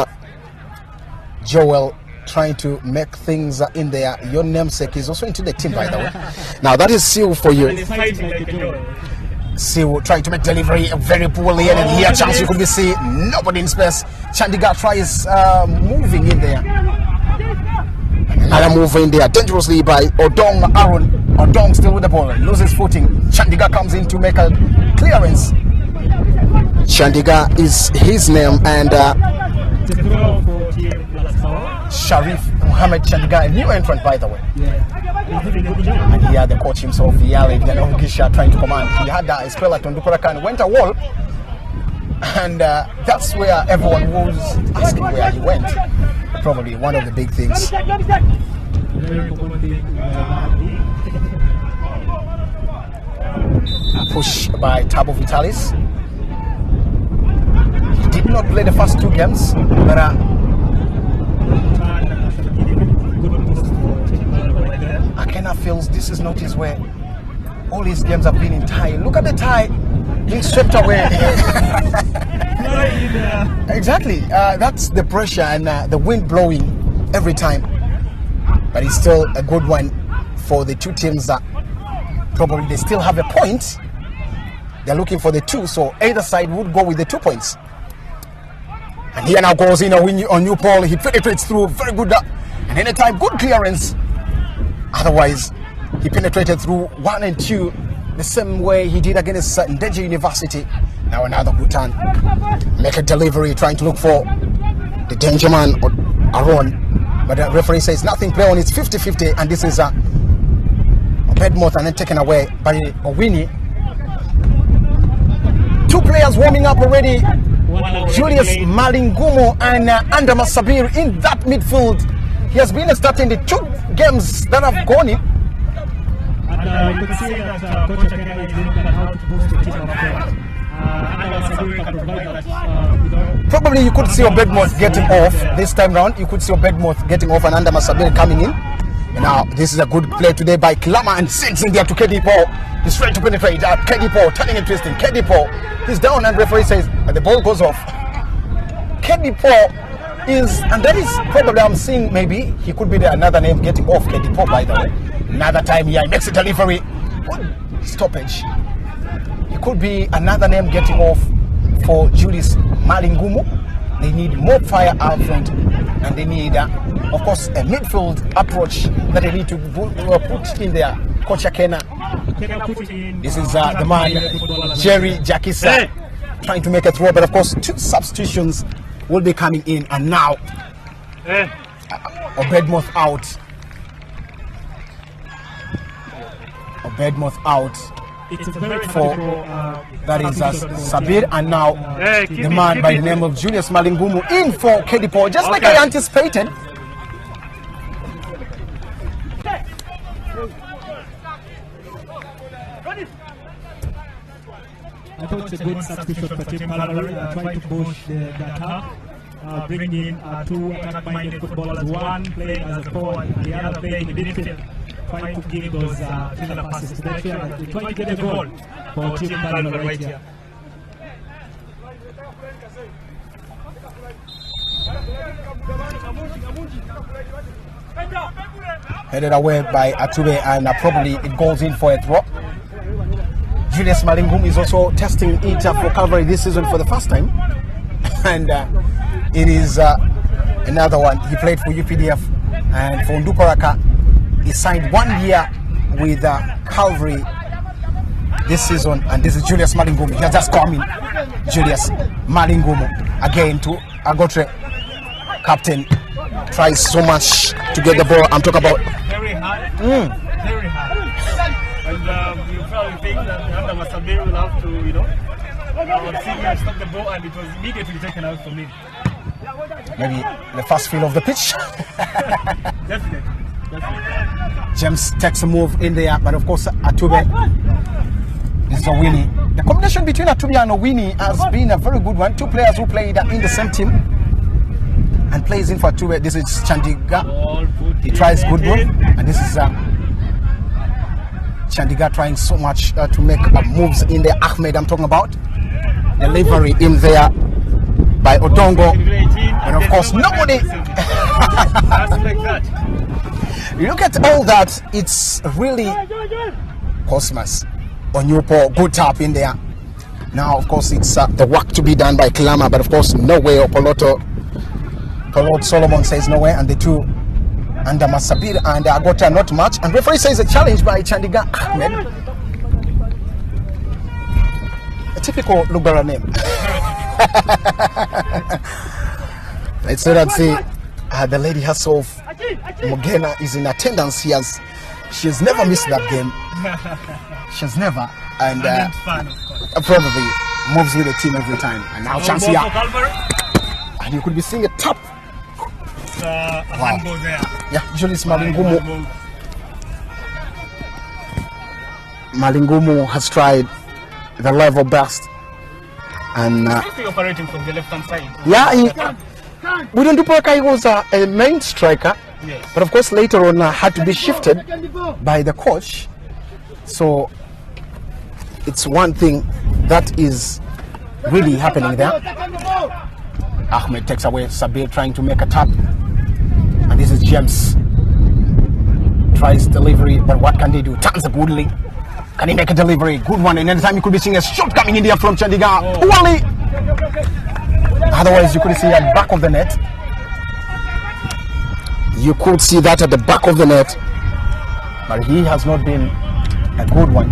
[SPEAKER 4] Joel, trying to make things in there. Your namesake is also into the team, by the way. Now that is Sil for you. Sil trying to make delivery very poorly, and here chance you could be see nobody in space. Chandigarh tries moving in there. Another move in there, dangerously by Odong Aaron. Odong still with the ball, loses footing. Chandigarh comes in to make a clearance. Chandigarh is his name, and Sharif Mohammed Chandigarh, a new entrant, by the way. And here the coach himself, Yale Gisha, trying to command. He had a spell at Ondukurakan, went a wall, and that's where everyone was asking where he went. Probably one of the big things. A push by Tabo Vitalis. He did not play the first two games, but Akena feels this is not his way. All his games have been in tie. Look at the tie being swept away. Exactly. That's the pressure and the wind blowing every time. But it's still a good one for the two teams that probably they still have a point. They're looking for the two, so either side would go with the 2 points. And here now goes in on new Paul. He penetrates through, very good. And anytime, good clearance. Otherwise, he penetrated through 1 and 2 the same way he did against Ndeje University. Now another good turn. Make a delivery, trying to look for the danger man, Aaron. But the referee says nothing, play on, it's 50-50, and this is a Bedmouth and then taken away by Owini. Two players warming up already. Julius Malingumo and Andama Sabir in that midfield. He has been starting the 2 games that have gone in.
[SPEAKER 5] And you could see that Coach Akena is looking at how to boost the team up.
[SPEAKER 4] Probably you could see Bedmouth getting off this time round. You could see Bedmouth getting off and Andama Sabir coming in. Now this is a good play today by Kilama, and sends in there to Keddy Paul. He's trying to penetrate. Keddy Paul turning and twisting. Keddy Paul, he's down, and referee says the ball goes off. Keddy Paul is, and that is probably, I'm seeing maybe he could be another name getting off. Keddy Paul, by the way. Another time here, he makes a delivery. Good stoppage. He could be another name getting off for Julius Malingumu. They need more fire out front, and they need, of course, a midfield approach that they need to put in there. Coach Akena. This is the man, Jerry Jakisa, trying to make a throw, but of course, 2 substitutions will be coming in, and now Bedmouth out. Bedmouth out.
[SPEAKER 5] it's a very
[SPEAKER 4] for that is Sabir, and now the man by the name of Julius Malingumu in for Kedipo, just like I anticipated.
[SPEAKER 5] I thought it's a good substitution for Team Calvary, trying to push the attack, bringing in two attack-minded footballers, one playing as a forward, the other playing in the midfield, trying to give those killer passes to the field. They're trying to get a goal for Team Calvary right here.
[SPEAKER 4] Headed away by Atube, and probably it goes in for a throw. Julius Malingum is also testing it for Calvary this season for the first time, and it is another one. He played for UPDF, and for Nduparaka, he signed 1 year with Calvary this season, and this is Julius Malingum. He has just come in. Julius Malingum again to Agotre, captain, tries so much to get the ball. I'm talking about
[SPEAKER 5] Very high. Very high. And you probably think that Uganda Sabir will have to, see him stop the ball, and it was immediately taken out from him.
[SPEAKER 4] maybe the first feel of the pitch.
[SPEAKER 5] Definitely.
[SPEAKER 4] James takes a move in there, but of course Atube is Owini. The combination between Atube and Owini has been a very good one. Two players who played in the same team and plays in for Atube. This is Chandiga. He tries good move, and this is Chandiga trying so much to make moves in there. Ahmed, I'm talking about. Delivery in there by Odongo, and of course nobody. You look at all that, it's really Cosmas on Newport. Good tap in there. Now, of course, it's the work to be done by Kilama, but of course, no way. Polot Solomon says no way, and the two under Masabir and Agota not much. And referee says a challenge by Chandiga Ahmed. A typical Lugara name. Let's see that. See, the lady herself, Mogena, is in attendance. She has never missed that game. She's never, and probably moves with the team every time. And now chance here, and you could be seeing a tap. Wow. Yeah, Julius Malingumu. Malingumu has tried the level best, and
[SPEAKER 5] operating from the left hand side.
[SPEAKER 4] Yeah, William Duparaka was a main striker,
[SPEAKER 5] yes.
[SPEAKER 4] But of course later on had to be shifted by the coach. So it's one thing that is really happening there. Ahmed takes away Sabir, trying to make a tap, and this is James. Tries delivery, but what can they do? Turns a good lead. Can he make a delivery? Good one, and anytime you could be seeing a shot coming in there from Chandiga. Wally! Otherwise, you could see at the back of the net. You could see that at the back of the net, but he has not been a good one.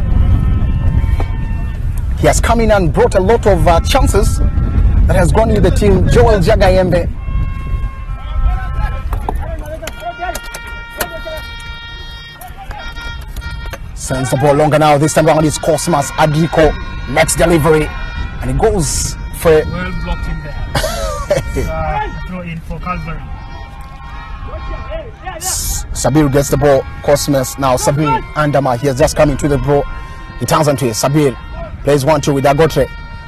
[SPEAKER 4] He has come in and brought a lot of chances that has gone with the team. Joel Jagayembe. Sends the ball longer now. This time around it's Cosmas Adiko. Next delivery, and it goes for
[SPEAKER 5] Well blocked in there. Throw in for Calvary.
[SPEAKER 4] Sabir gets the ball. Cosmas now. Sabir Andama. He has just come into the ball. He turns onto it. Sabir plays 1-2 with Agotre.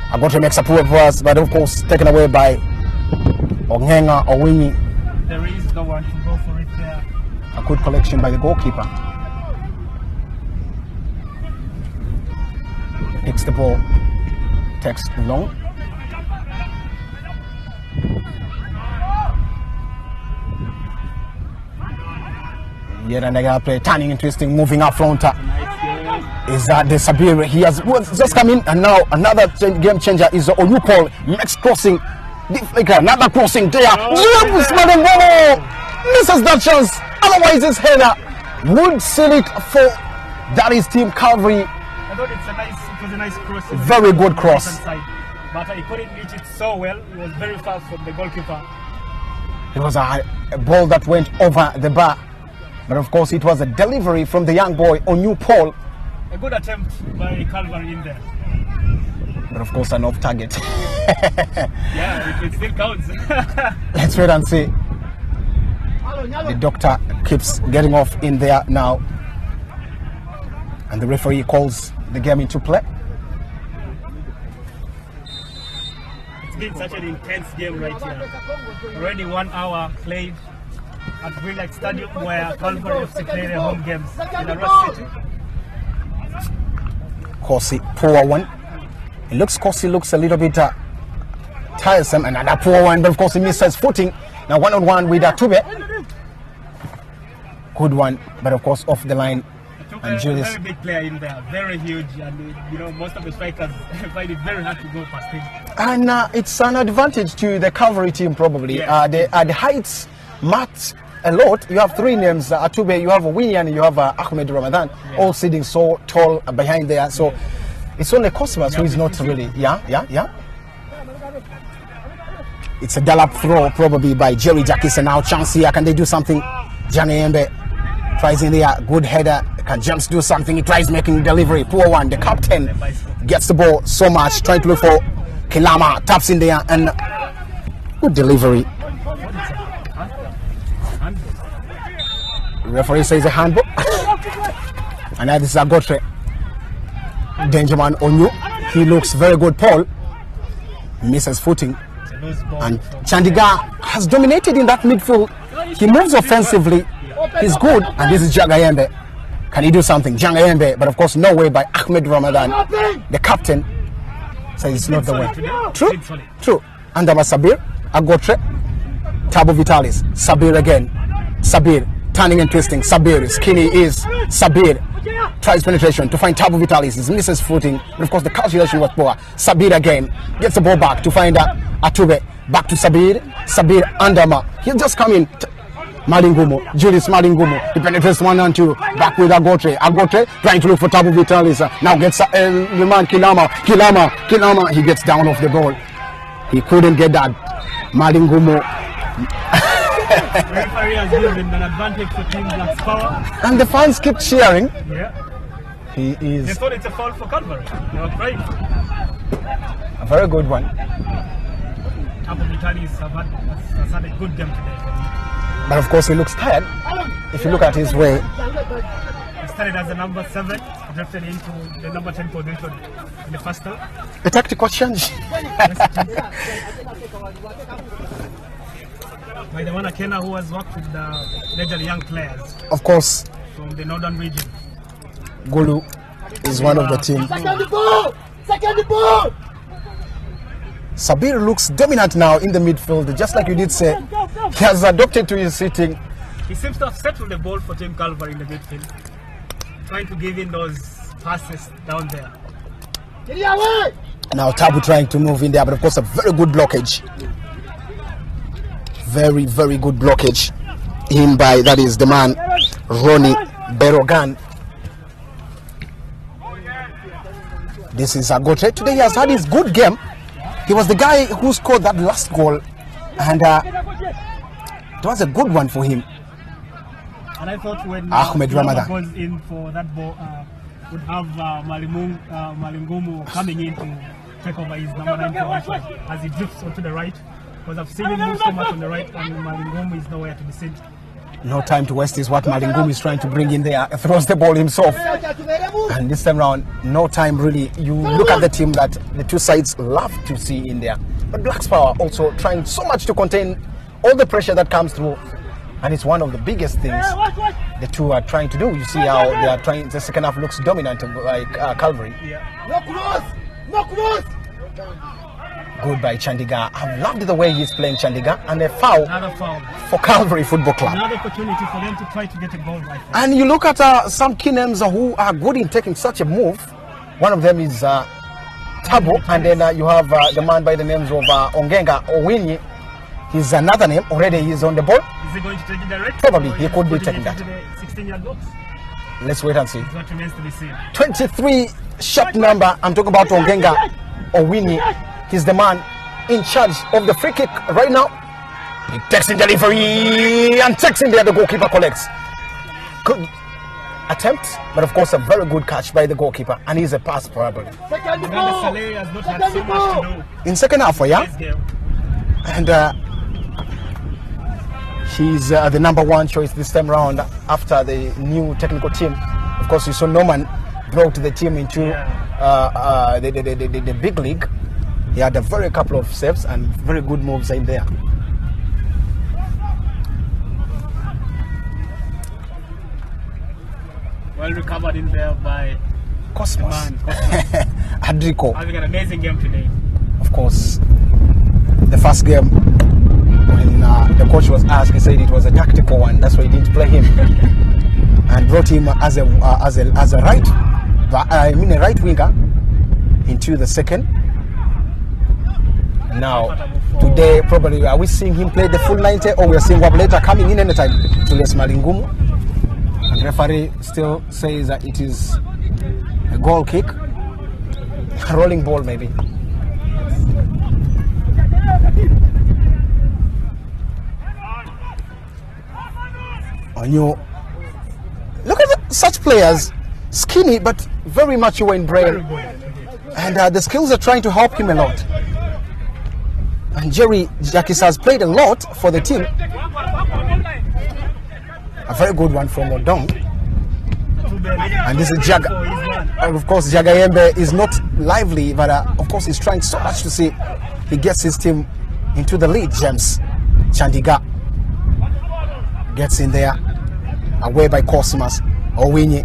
[SPEAKER 4] Agotre makes a poor pass, but of course taken away by Ongenga Owini.
[SPEAKER 5] There is no one to go for it there.
[SPEAKER 4] A good collection by the goalkeeper. Picks the ball. Takes long. Yet another play, turning interesting, moving up front. Is that the Sabir? He has just come in, and now another game changer is Oyupol. Next crossing, another crossing there. James Malingumu misses that chance. Otherwise, his header would seal it for that is Team Calvary.
[SPEAKER 5] I thought it was a nice cross.
[SPEAKER 4] Very good cross.
[SPEAKER 5] But he couldn't reach it so well. It was very fast from the goalkeeper.
[SPEAKER 4] It was a ball that went over the bar. But of course, it was a delivery from the young boy, Onyu Paul.
[SPEAKER 5] A good attempt by Calvary in there.
[SPEAKER 4] But of course, an off target.
[SPEAKER 5] Yeah, it still counts.
[SPEAKER 4] Let's wait and see. The doctor keeps getting off in there now. And the referee calls the game into play.
[SPEAKER 5] It's been such an intense game right here. Already 1 hour played at Greenlight Stadium where Calvary FC play their home games in a Rush City.
[SPEAKER 4] Corsi, poor one. Corsi looks a little bit tiresome, and another poor one, but of course he misses footing. Now 1-on-1 with Atube. Good one, but of course off the line. And Julius,
[SPEAKER 5] very big player in there, very huge, and most of the strikers find it very hard to go past him.
[SPEAKER 4] And it's an advantage to the Calvary team probably.
[SPEAKER 5] Yeah.
[SPEAKER 4] The heights match a lot. You have 3 names, Atube, you have Winnie, and you have Ahmed Ramadan, all sitting so tall behind there. So it's only Cosmas who is not really. Yeah. It's a dollop throw probably by Jerry Jackson. Now chance here. Can they do something? Jangayembe tries in there. Good header. Can James do something? He tries making delivery. Poor one. The captain gets the ball so much. Trying to look for Kilama. Taps in there and good delivery. Referee says a handball. And now this is Agotre. Dangerman Onyu. He looks very good. Paul misses footing. And Chandigarh has dominated in that midfield. He moves offensively. He's good. And this is Jangayembe. Can he do something? Jangayembe. But of course, no way by Ahmed Ramadan. The captain says it's not the way. True. And there was Sabir. Agotre. Tabo Vitalis. Sabir again. Sabir. Turning and twisting. Sabir. Skinny is Sabir. Tries penetration to find Tabo Vitalis. He misses footing. And of course, the calculation was poor. Sabir again. Gets the ball back to find Atube. Back to Sabir. Sabir Andama. He'll just come in. Malingumo. Julius Malingumo. He penetrates 1 and 2. Back with Agotre. Agotre trying to look for Tabo Vitalis. Now gets the man Kilama. Kilama. He gets down off the ball. He couldn't get that. Malingumo.
[SPEAKER 5] Referee has given an advantage for Team Black's power.
[SPEAKER 4] And the fans keep cheering.
[SPEAKER 5] Yeah.
[SPEAKER 4] He is.
[SPEAKER 5] They thought it's a foul for Calvary. They were crying.
[SPEAKER 4] A very good one.
[SPEAKER 5] Tabo Vitalis has had a good game today.
[SPEAKER 4] But of course, he looks tired. If you look at his way.
[SPEAKER 5] He started as a number 7, drifted into the number 10 position in the first half.
[SPEAKER 4] A tactical change.
[SPEAKER 5] By the one Akena who has worked with the major young players.
[SPEAKER 4] Of course.
[SPEAKER 5] From the northern region.
[SPEAKER 4] Gulu is one of the team.
[SPEAKER 3] Second ball!
[SPEAKER 4] Sabir looks dominant now in the midfield, just like you did say. He has adopted to his sitting.
[SPEAKER 5] He seems to have settled the ball for Team Calvary in the midfield. Trying to give in those passes down there.
[SPEAKER 4] Now Tabu trying to move in there, but of course a very good blockage. Very, very good blockage. Him by, that is the man, Ronnie Berogan. This is Agotre. Today he has had his good game. He was the guy who scored that last goal. And it was a good one for him.
[SPEAKER 5] And I thought when
[SPEAKER 4] Ahmed Ramadan
[SPEAKER 5] goes in for that ball, would have Malingumu coming in to take over his number 9 position as he drifts onto the right. Because I've seen him move so much on the right, and Malingumu is nowhere to be seen.
[SPEAKER 4] No time to waste is what Malingumu is trying to bring in there. He throws the ball himself. And this time around, no time really. You look at the team that the two sides love to see in there. But Black's Power also trying so much to contain all the pressure that comes through. And it's one of the biggest things the two are trying to do. You see how they are trying. The second half looks dominant like Calvary.
[SPEAKER 3] No cross!
[SPEAKER 4] Good by Chandigarh. I've loved the way he's playing Chandigarh. And a foul for Calvary Football Club.
[SPEAKER 5] Another opportunity for them to try to get a goal right there.
[SPEAKER 4] And you look at some key names who are good in taking such a move. One of them is Tabo. And then you have the man by the names of Ongenga Owini. He's another name. Already he's on the ball.
[SPEAKER 5] Is he going to take it direct?
[SPEAKER 4] Probably. He could be taking that.
[SPEAKER 5] 16-yard box.
[SPEAKER 4] Let's wait and see.
[SPEAKER 5] What remains to be seen.
[SPEAKER 4] 23 shot number. I'm talking about Ongenga Owini. He's the man in charge of the free kick right now. He takes in delivery and takes in there. The goalkeeper collects. Good. attempt, but of course a very good catch by the goalkeeper, and he's a pass probably.
[SPEAKER 3] Second
[SPEAKER 5] Uganda
[SPEAKER 3] ball.
[SPEAKER 5] Saleh has not had
[SPEAKER 3] Second
[SPEAKER 5] so
[SPEAKER 3] ball.
[SPEAKER 5] much to do
[SPEAKER 4] In second half,
[SPEAKER 5] in
[SPEAKER 4] yeah,
[SPEAKER 5] this game.
[SPEAKER 4] and he's the number one choice this time round after the new technical team. Of course, you saw Norman brought the team into the big league. He had a very couple of saves and very good moves in there.
[SPEAKER 5] Well recovered in there by
[SPEAKER 4] Cosmos.
[SPEAKER 5] Man, Cosmos.
[SPEAKER 4] Adrico,
[SPEAKER 5] having an amazing game today.
[SPEAKER 4] of course. The first game, when the coach was asked, he said it was a tactical one. That's why he didn't play him, and brought him as a right, a right winger into the second. Now, today probably are we seeing him play the full 90, or we are seeing Wableta coming in anytime to Les Malingumu? And referee still says that it is a goal kick, a rolling ball maybe. You look at such players, skinny but very mature in brain, and the skills are trying to help him a lot. And Jerry Jacques has played a lot for the team. A very good one from Odong. And this is Jaga. Of course, Jagayembe is not lively, but of course he's trying so much to see he gets his team into the lead. James Chandiga gets in there, away by Cosmas. Owinyi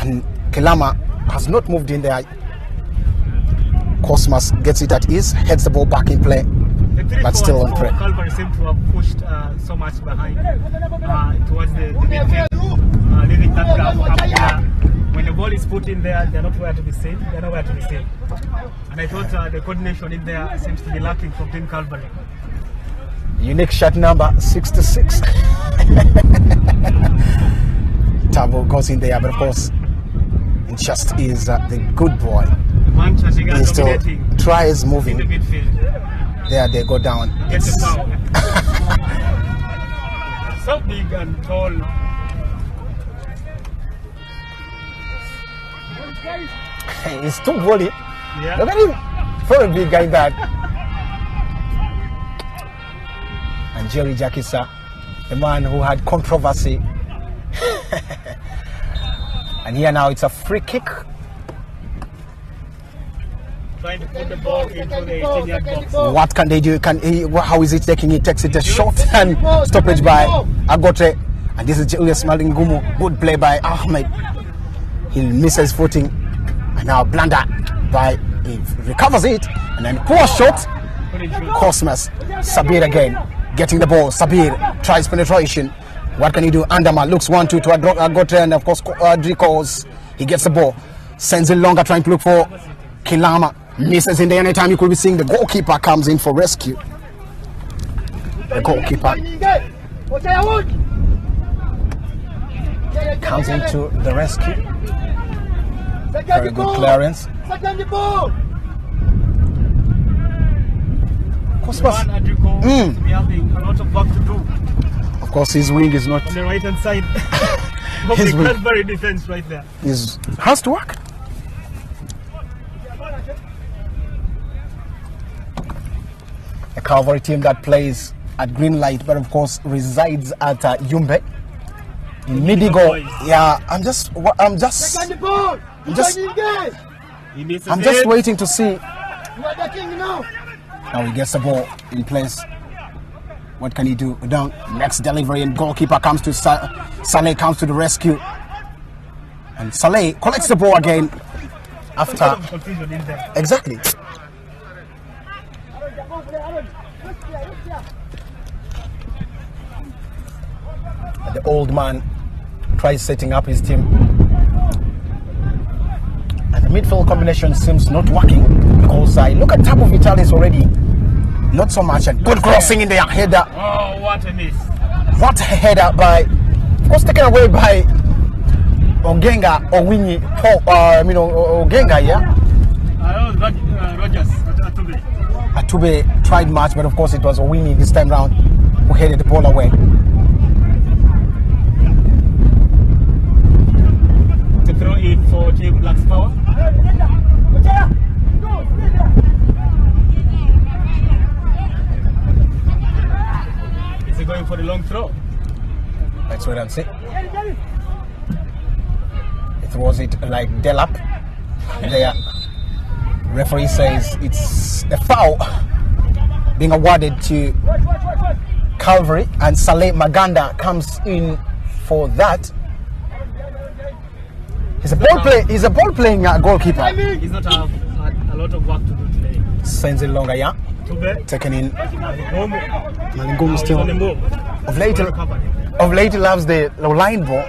[SPEAKER 4] and Kilama has not moved in there. Cosmas gets it at ease, heads the ball back in play, but still on play.
[SPEAKER 5] Calvary seem to have pushed so much behind towards the midfield, leaving that gap up there. When the ball is put in there, they're not where to be seen. They're nowhere to be seen. And I thought the coordination in there seems to be lacking from Team Calvary.
[SPEAKER 4] Unique shot number 66. Tabo goes in there, but of course, it just is the good boy.
[SPEAKER 5] Man Chandiga
[SPEAKER 4] He still
[SPEAKER 5] dominating
[SPEAKER 4] tries
[SPEAKER 5] in the
[SPEAKER 4] moving.
[SPEAKER 5] midfield.
[SPEAKER 4] There they go down.
[SPEAKER 5] Gets the foul. So big and tall.
[SPEAKER 4] He's too volley.
[SPEAKER 5] Yeah.
[SPEAKER 4] Look at him. Very big guy that. And Jerry Jakisa, the man who had controversy. And here now it's a free kick.
[SPEAKER 5] Trying to put the ball into the 18-yard box.
[SPEAKER 4] What can they do? How is it taking it? Takes it a short and stoppage by Agotre. And this is Julius Malingumu. Good play by Ahmed. He misses footing. And now blunder by, he recovers it. And then poor shot. Cosmas. Sabir again. Getting the ball. Sabir tries penetration. What can he do? Andama looks 1-2 to Agotre. And of course, Dricos. He gets the ball. Sends it longer, trying to look for Kilama. Misses in there. Anytime you could be seeing the goalkeeper comes in for rescue. The goalkeeper comes into the rescue. Very good clearance.
[SPEAKER 3] Second ball.
[SPEAKER 4] Cosmas.
[SPEAKER 5] Seems to be having a lot of work to do
[SPEAKER 4] Of course, his wing is not.
[SPEAKER 5] on the right hand side of
[SPEAKER 4] His
[SPEAKER 5] the
[SPEAKER 4] wing.
[SPEAKER 5] Calvary defense right there.
[SPEAKER 4] His has to work. A Calvary team that plays at Green Light, but of course resides at Yumbe in Midigo.
[SPEAKER 5] boys.
[SPEAKER 4] Yeah, I'm just
[SPEAKER 3] Second ball.
[SPEAKER 4] Just-
[SPEAKER 5] He misses
[SPEAKER 4] I'm just
[SPEAKER 5] it.
[SPEAKER 4] waiting to see.
[SPEAKER 3] You are the king now.
[SPEAKER 4] Now he gets the ball in place. What can he do? Down. Next delivery, and goalkeeper comes to Saleh comes to the rescue. And Saleh collects the ball again after.
[SPEAKER 5] Some confusion in there.
[SPEAKER 4] Exactly. The old man tries setting up his team. And the midfield combination seems not working because I look at Tabo Vitalis already. Not so much. And good crossing in there. Header.
[SPEAKER 5] Oh, what a miss.
[SPEAKER 4] What a header by, of course, taken away by Ogenga or Winnie. Ogenga, yeah?
[SPEAKER 5] Rogers, Atube.
[SPEAKER 4] Atube tried much, but of course it was Owini this time round who headed the ball away.
[SPEAKER 5] power. Is he going for the long throw?
[SPEAKER 4] Let's wait and see. Was it like Delap? The referee says it's a foul being awarded to Calvary, and Saleh Maganda comes in for that. He's a ball playing goalkeeper.
[SPEAKER 5] He's not a lot of work to do today.
[SPEAKER 4] Sends it longer, yeah. Taken in. Malingumu still. Of late he loves the line ball.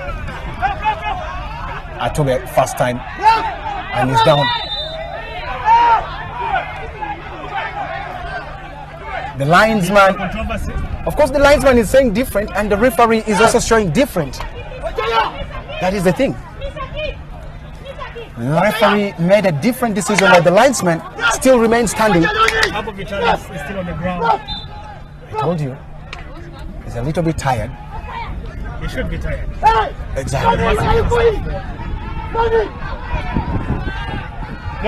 [SPEAKER 4] Atube first time, and he's down. The linesman, of course, the linesman is saying different, and the referee is also showing different. That is the thing. The referee made a different decision, but the linesman still remains standing.
[SPEAKER 5] Half of Vitalis is still on the ground.
[SPEAKER 4] I told you, he's a little bit tired.
[SPEAKER 5] He should be tired.
[SPEAKER 4] Exactly. Of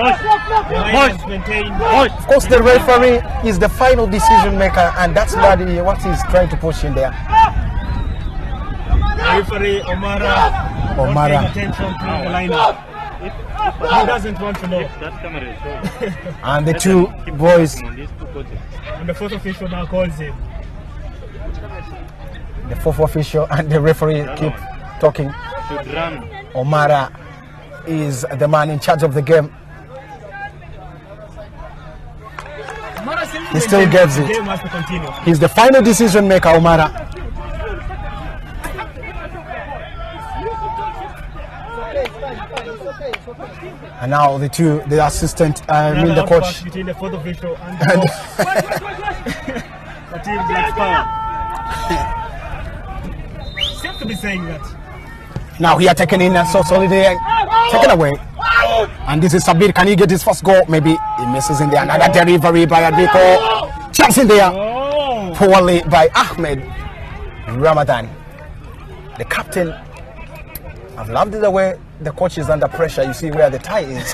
[SPEAKER 4] course, the referee is the final decision maker, and that's what he's trying to push in there.
[SPEAKER 5] Referee Omara attention to the lineup. He doesn't want to know.
[SPEAKER 4] And the two boys,
[SPEAKER 5] and the fourth official now calls him.
[SPEAKER 4] The fourth official and the referee keep talking. Omara is the man in charge of the game. He still gets it. He's the final decision maker, Omara. And now the assistant, the coach.
[SPEAKER 5] Between the fourth official and the team Black Power. Seems to be saying that.
[SPEAKER 4] Now he are taken in and so Soliday taken away. And this is Sabir. Can he get his first goal? Maybe he misses in there. Another delivery by Adiko. Chance in there. Poorly by Ahmed Ramadan. The captain. I've loved it the way the coach is under pressure. You see where the tie is.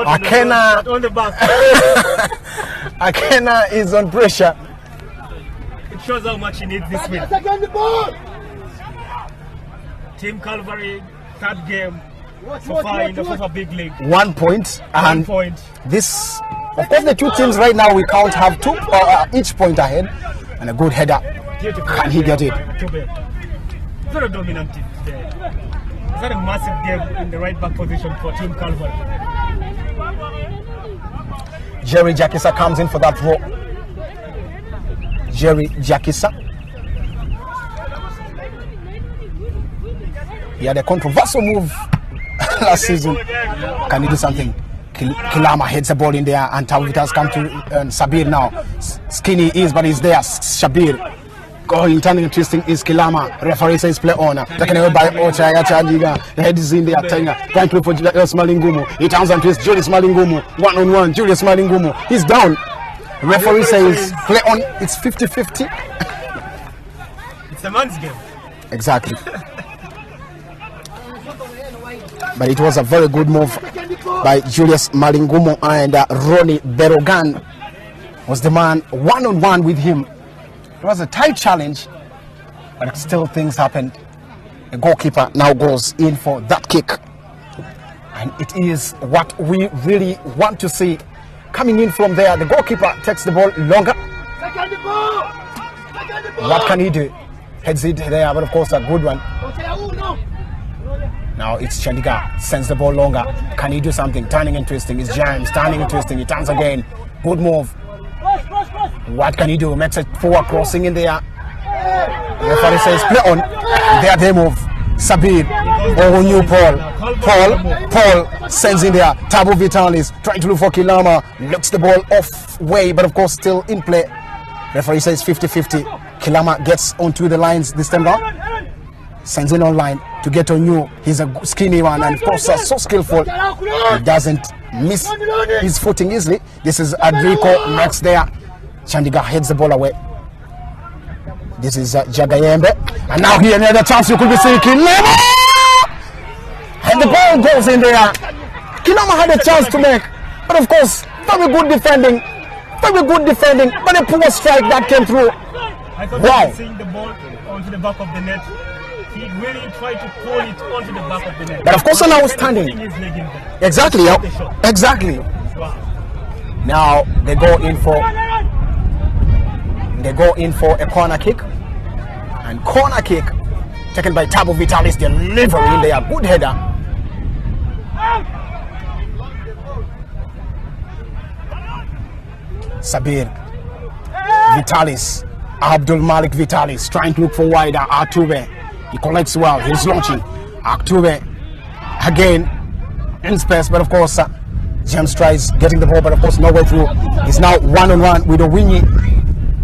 [SPEAKER 5] Akena on the back.
[SPEAKER 4] Akena is on pressure.
[SPEAKER 5] It shows how much he needs this win. Team Calvary, third game so far in the FIFA Big League.
[SPEAKER 4] 1 point. And
[SPEAKER 5] 1 point.
[SPEAKER 4] This, of course, the two teams right now we count have two each point ahead, and a good header. Can he get it?
[SPEAKER 5] It's not a dominant team today. It's not a massive game in the right back position for Team Calvary.
[SPEAKER 4] Jerry Jakisa comes in for that role. Jerry Jakisa. He had a controversial move last season. Can he do something? Kilama heads the ball in there, and Tawit has come to Sabir now. Skinny is, but he's there. Shabir. Going, turning and twisting is Kilama. Referee says play on. Taken away by Ochaya Chandiga. The head is in there. Trying to look for Julius Malingumu. He turns and twists Julius Malingumu. 1-on-1. Julius Malingumu. He's down. Referee says play on. It's 50-50.
[SPEAKER 5] It's a man's game.
[SPEAKER 4] Exactly. But it was a very good move by Julius Malingumu, and Ronnie Berogan was the man 1-on-1 with him. It was a tight challenge, but still things happened. The goalkeeper now goes in for that kick, and it is what we really want to see. Coming in from there, the goalkeeper takes the ball longer. What can he do? Heads it there, but of course a good one. Now it's Chandiga, sends the ball longer. Can he do something? Turning and twisting. It's James, turning and twisting. He turns again. Good move. What can he do? Makes a forward crossing in there. The referee says play on. There they move. Sabir. Oh, new Paul sends in there. Tabo Vitalis trying to look for Kilama. Looks the ball off way, but of course still in play. Referee says 50-50. Kilama gets onto the lines this time round. Sends in online to get on you. He's a skinny one, and of course so skillful. He doesn't miss his footing easily. This is Adrico next there. Chandiga heads the ball away. This is Jagayembe, and now here another chance. You could be seeing Kilama, 2 goals in there. Kilama had a chance to make, but of course, very good defending, but a poor strike that came through.
[SPEAKER 5] I thought he was seeing the ball onto the back of the net. He really tried to pull it onto the back of the net.
[SPEAKER 4] But of course, now standing. Exactly, exactly.
[SPEAKER 5] Wow.
[SPEAKER 4] Now they go in for a corner kick, and corner kick taken by Thabo Vitalis, delivery in there, good header. Sabir Vitalis, Abdul Malik Vitalis trying to look for wider. Artube, he collects well, he's launching. Artube again in space, but of course James tries getting the ball, but of course no way through. He's now 1-on-1 with Owinyi.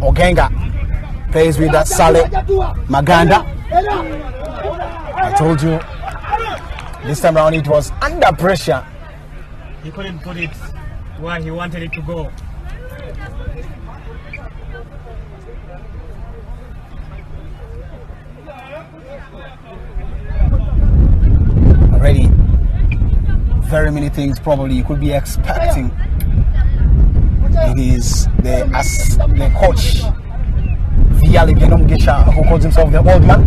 [SPEAKER 4] Ogenga plays with that Saleh Maganda. I told you this time around it was under pressure.
[SPEAKER 5] He couldn't put it where he wanted it to go.
[SPEAKER 4] Already very many things probably you could be expecting. It is the coach Viali Genomgesha, who calls himself the old man,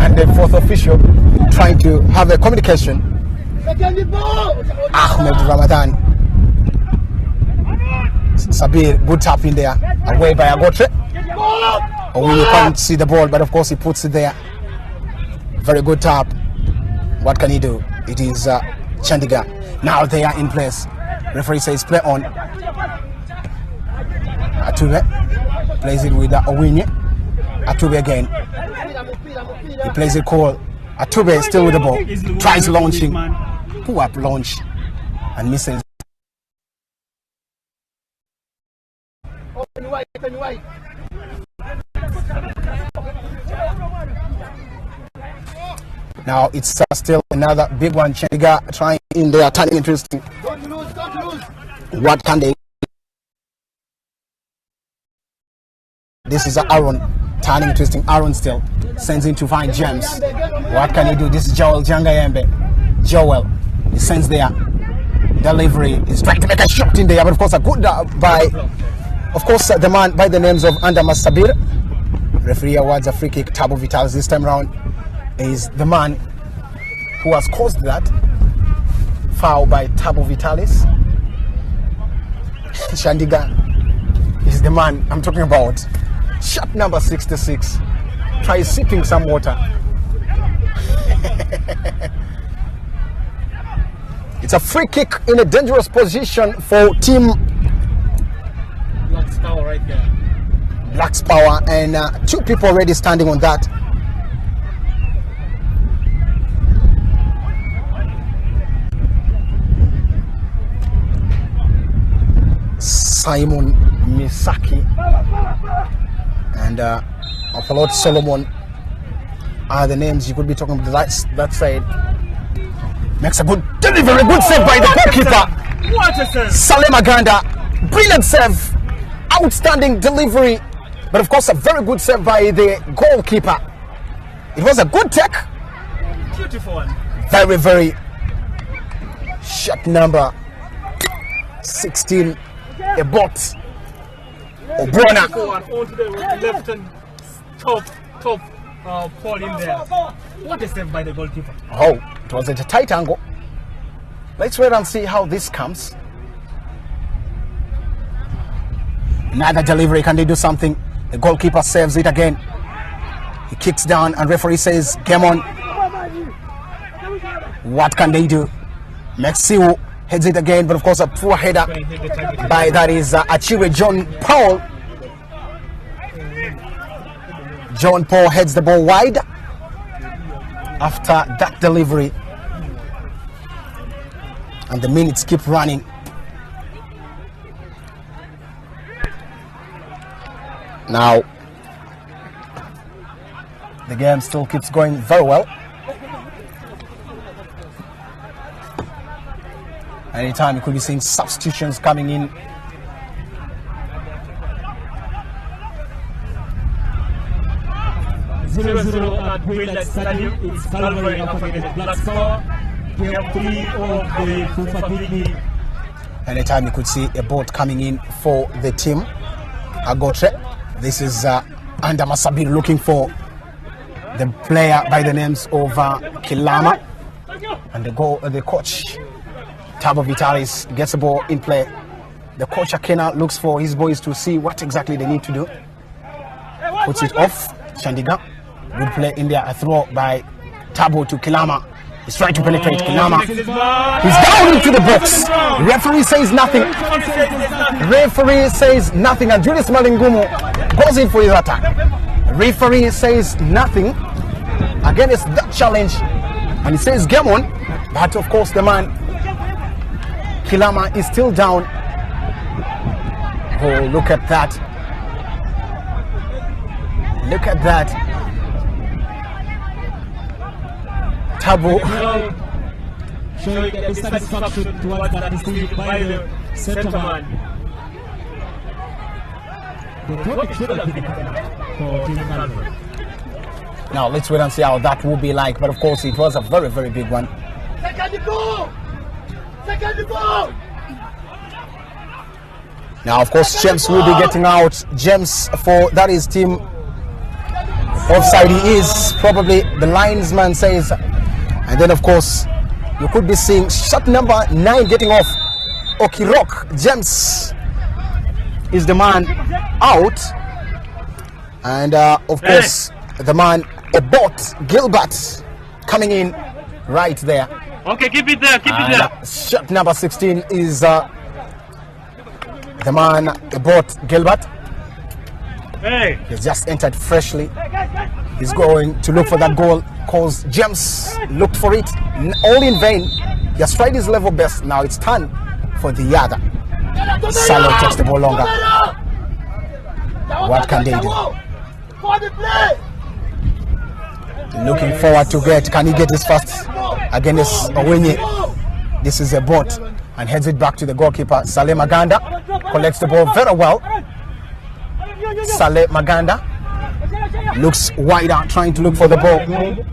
[SPEAKER 4] and the fourth official trying to have a communication. Ahmed Ramadan. Sabir, good tap in there, away by Agotre. Oh, you can't see the ball, but of course he puts it there. Very good tap. What can he do? It is Chandigarh. Now they are in place. Referee says play on. Atube plays it with Owinyi. Atube again. He plays it cool. Atube still with the ball. Tries launching. Pull up launch and misses. Now it's still another big one. Chandigarh trying in there, turning interesting. What can they? This is Aaron turning twisting. Aaron still sends him to find James. What can he do? This is Joel Jangayembe. Joel, he sends there. Delivery. He's trying to make a shot in there, but of course a good by, of course, the man by the names of Andamas Sabir. Referee awards a free kick. Thabo Vitalis this time round is the man who has caused that foul by Thabo Vitalis. Chandigarh is the man I'm talking about. Shot number 66. Try sipping some water. It's a free kick in a dangerous position for team
[SPEAKER 5] Black's Power right there.
[SPEAKER 4] Black's Power, and 2 people already standing on that. Simon Misaki and Apollo Solomon are the names you could be talking about. That side makes a good delivery, good save by the goalkeeper.
[SPEAKER 5] What a save!
[SPEAKER 4] Saleh Maganda, brilliant save, outstanding delivery, but of course a very good save by the goalkeeper. It was a good take.
[SPEAKER 5] Beautiful one.
[SPEAKER 4] Very, very shot number 16. A bot. Obrona.
[SPEAKER 5] Onto the left hand top pole in there. What a save by the goalkeeper.
[SPEAKER 4] Oh, it was at a tight angle. Let's wait and see how this comes. Another delivery. Can they do something? The goalkeeper saves it again. He kicks down and referee says game on. What can they do? Mexiu heads it again, but of course a poor header by that is Achire John Paul. John Paul heads the ball wide after that delivery, and the minutes keep running. Now the game still keeps going very well. Anytime you could be seeing substitutions coming in.
[SPEAKER 5] 0-0 at Queensland Stadium. It's Calvary up against Black Star. Game 3 of the FIFA Big League.
[SPEAKER 4] Anytime you could see a boat coming in for the team. Agotre. This is Andama Sabir looking for the player by the names of Kilama. And the coach, Tabo Vitalis, gets the ball in play. The coach Akena looks for his boys to see what exactly they need to do. Puts it off. Shandiga. Good play in there. A throw by Tabo to Kilama. He's trying to penetrate. Kilama. He's down into the box. Referee says nothing. Referee says nothing. And Julius Malingumo goes in for his attack. Referee says nothing. Again, it's that challenge. And he says game on. But of course, the man, Kilama, is still down. Oh, look at that. Look at that. Tabo
[SPEAKER 5] showing the satisfaction towards that decision by the center man.
[SPEAKER 4] Now let's wait and see how that will be like. But of course, it was a very, very big one.
[SPEAKER 3] Second ball! Second ball!
[SPEAKER 4] Now, of course, James will be getting out. James for that is team offside. He is probably the linesman says. And then, of course, you could be seeing shot number 9 getting off. Okirok James is the man out. And, of course, the man, Ebot Gilbert, coming in right there.
[SPEAKER 5] Okay, keep it there, keep it there.
[SPEAKER 4] Shot number 16 is the man, Ebot Gilbert.
[SPEAKER 5] Hey.
[SPEAKER 4] He's just entered freshly. He's going to look for that goal because James looked for it all in vain. He has tried his level best. Now it's time for the other. Salo takes the ball longer. What can they do? Looking forward to can he get his first against Owenye? This is a bot and heads it back to the goalkeeper. Saleh Maganda collects the ball very well. Saleh Maganda looks wider, trying to look for the ball. And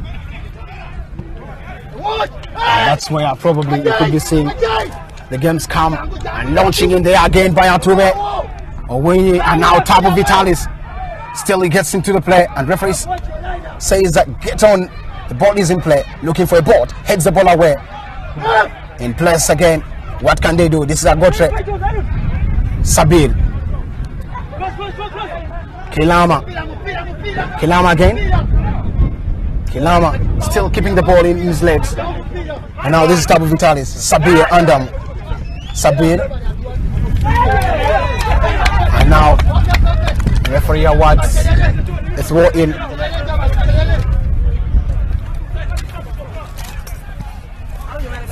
[SPEAKER 4] that's where probably you could be seeing the games come and launching in there again by Atume. Owenye and now Tabo Vitalis. Still he gets into the play and referee says that get on. The ball is in play. Looking for a ball. Heads the ball away. In place again. What can they do? This is Agotre. Sabir. Kilama. Kilama again. Kilama still keeping the ball in his legs. And now this is Tabo Vitalis. Sabir Andam. Sabir. And now referee awards a throw in.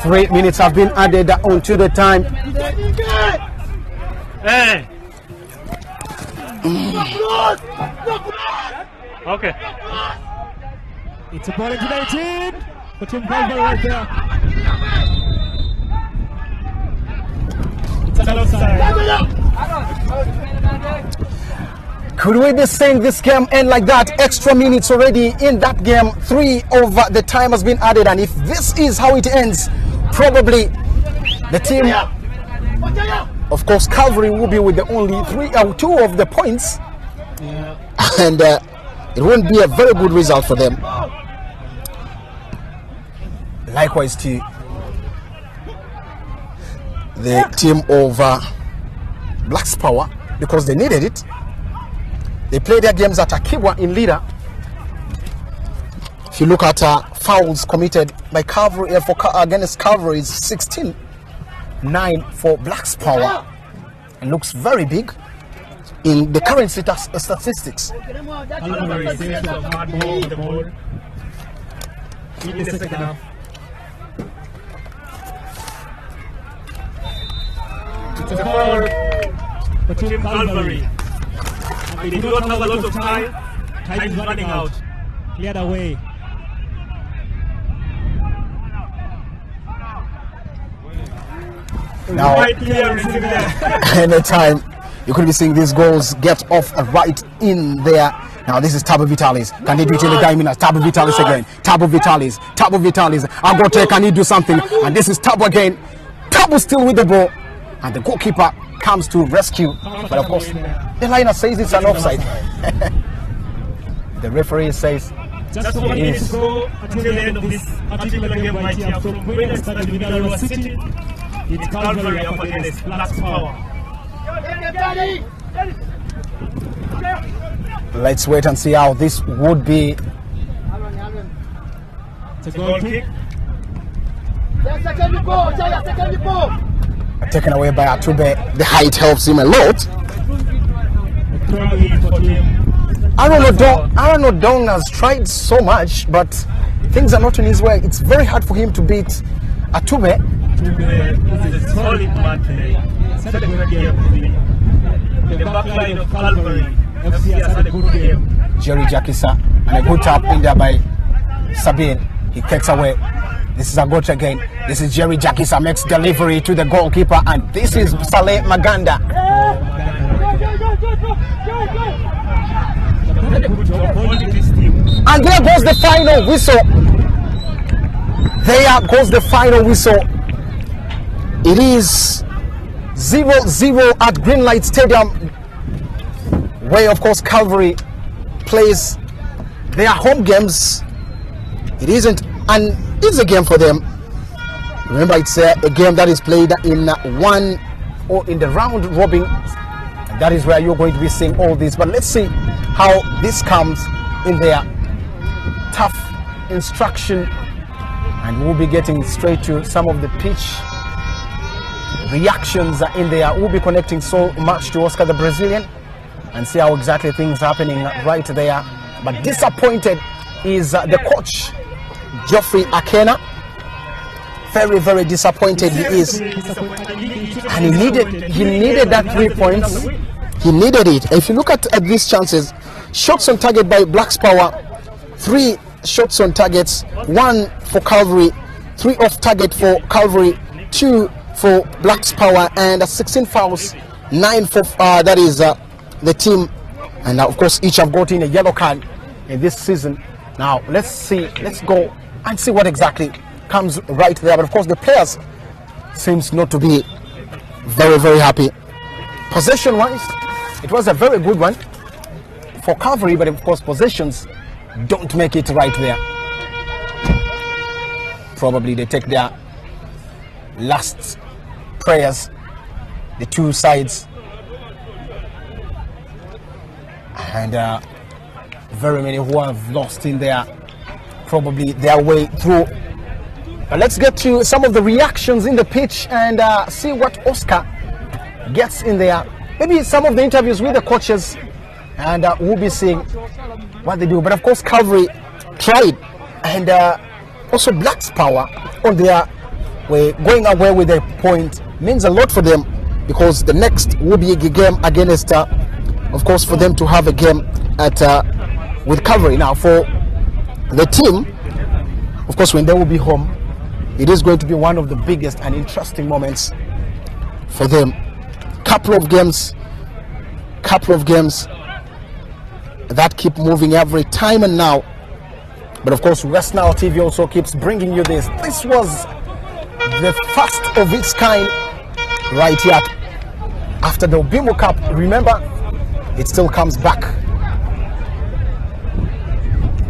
[SPEAKER 4] Three minutes have been added onto the time.
[SPEAKER 5] Hey. Okay.
[SPEAKER 6] It's a ball into 19 for Tim Calvary right there. It's an offside.
[SPEAKER 4] Could we be saying this game end like that? Extra minutes already in that game. 3 over the time has been added, and if this is how it ends, probably the team, of course, Calvary will be with the only 2 of the points, and it won't be a very good result for them. Likewise to the team of Black's Power, because they needed it. They play their games at Akibwa in Lida. If you look at fouls committed by Calvary against Calvary is 16-9 for Black's Power. It looks very big in the current statistics.
[SPEAKER 5] Calvary says to have hard ball with the ball in the second half. It's a foul for Team Calvary. They do not have a lot of time. Time is running out.
[SPEAKER 6] Cleared away.
[SPEAKER 4] Now, anytime you could be seeing these goals get off right in there Now this is Tabo Vitalis. Can he do it in the diamond? Tabo Vitalis again. Tabo Vitalis. Agote, can he do something? And this is Tabo again. Tabo still with the ball. And the goalkeeper comes to rescue. But of course, the liner says it's an offside. The referee says
[SPEAKER 6] just 1 minute to go until the end of this particular game right here. From when I started with Iowa City, it's Calvary up against Black's Power.
[SPEAKER 4] Let's wait and see how this would be.
[SPEAKER 6] It's a goal kick.
[SPEAKER 4] Taken away by Atube. The height helps him a lot. Aaron O'Donnell has tried so much, but things are not in his way. It's very hard for him to beat Atube.
[SPEAKER 6] Atube is a solid man today. Set a good game. The back line of Calvary FC has had a good game.
[SPEAKER 4] Jerry Jakisa, and a good tap in there by Sabine. He takes away. This is a goal again. This is Jerry Jakisa, makes delivery to the goalkeeper, and this is Saleh Maganda. And there goes the final whistle. There goes the final whistle. It is 0-0 at Greenlight Stadium, where of course Calvary plays their home games. It isn't an easy game for them. Remember, it's a game that is played in the round robin. And that is where you're going to be seeing all this. But let's see how this comes in their tough instruction, and we'll be getting straight to some of the pitch reactions in there. We'll be connecting so much to Oscar the Brazilian and see how exactly things are happening right there. But disappointed is the coach, Geoffrey Akena. Very, very disappointed he is, and he needed that 3 points. He needed it. If you look at these chances, shots on target by Black's Power, 3 shots on targets, 1 for Calvary, 3 off target for Calvary, 2 for Black's Power, and 16 fouls, 9 for that is the team, and of course each have gotten a yellow card in this season. Now let's go and see what exactly comes right there. But of course the players seems not to be very, very happy. Possession wise, it was a very good one for Calvary, but of course possessions don't make it right there. Probably they take their last prayers, the two sides, and very many who have lost in there, probably their way through. But let's get to some of the reactions in the pitch and see what Oscar gets in there. Maybe some of the interviews with the coaches, and we'll be seeing what they do. But of course Calvary tried, and also Black's Power on their way, going away with a point means a lot for them, because the next will be a game against of course for them to have a game at with Calvary. Now for the team, of course, when they will be home, it is going to be one of the biggest and interesting moments for them. Couple of games that keep moving every time and now. But of course, West Nile TV also keeps bringing you this. This was the first of its kind right here after the Obimo Cup. Remember, it still comes back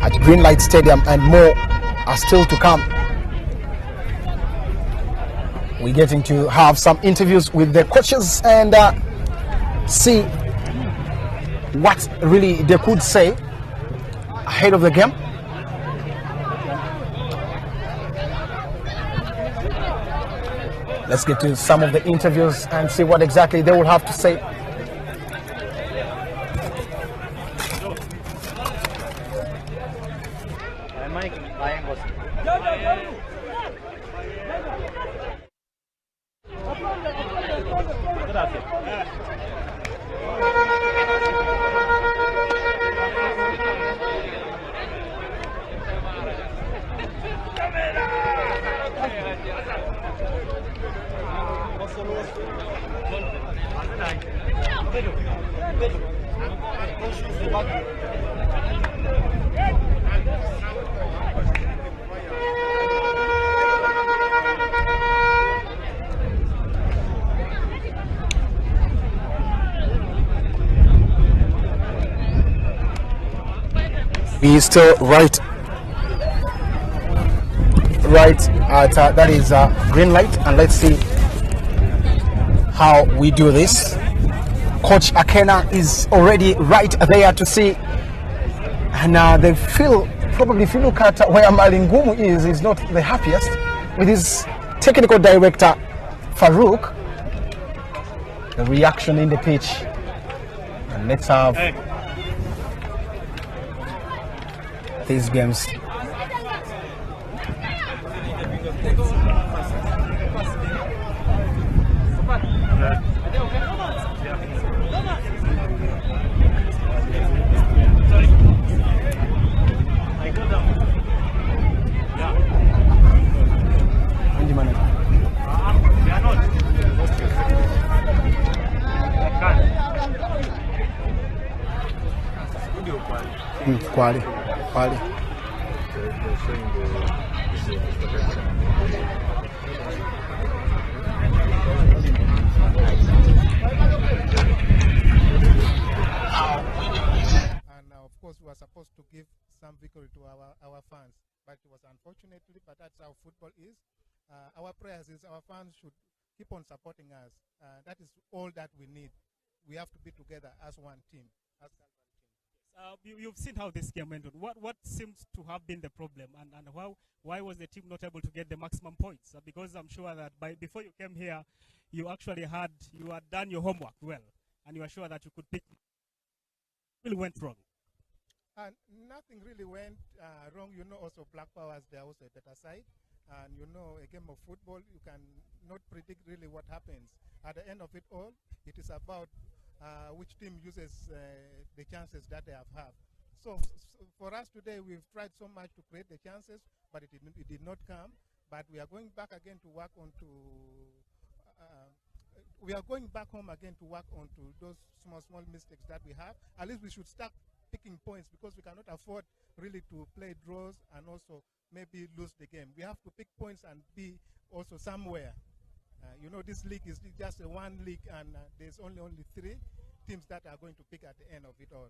[SPEAKER 4] at Greenlight Stadium, and more are still to come. We're getting to have some interviews with the coaches and see what really they could say ahead of the game. Let's get to some of the interviews and see what exactly they will have to say. He's still right at that is green light, and let's see how we do this. Coach Akena is already right there to see, and they probably if you look at where Malingumu is not the happiest with his technical director Farouk. The reaction in the pitch, and let's have these games. Quali.
[SPEAKER 7] And of course we were supposed to give some victory to our fans, but it was unfortunately, but that's how football is. Our prayers is our fans should keep on supporting us. That is all that we need. We have to be together as one team, as Calvary team.
[SPEAKER 6] You've seen how this game went on. What seems to have been the problem, and why was the team not able to get the maximum points? Because I'm sure that before you came here, you had done your homework well, and you were sure that you could pick. What really went wrong?
[SPEAKER 7] Nothing really went wrong. You know, also Black Powers, there was a better side. And you know, a game of football, you can not predict really what happens. At the end of it all, it is about which team uses the chances that they have. So for us today, we've tried so much to create the chances, but it did not come. But we are going back again to work on we are going back home again to work on those small mistakes that we have. At least we should start picking points, because we cannot afford really to play draws and also maybe lose the game. We have to pick points and be also somewhere. You know, this league is just a one league, and there's only 3 teams that are going to pick at the end of it all.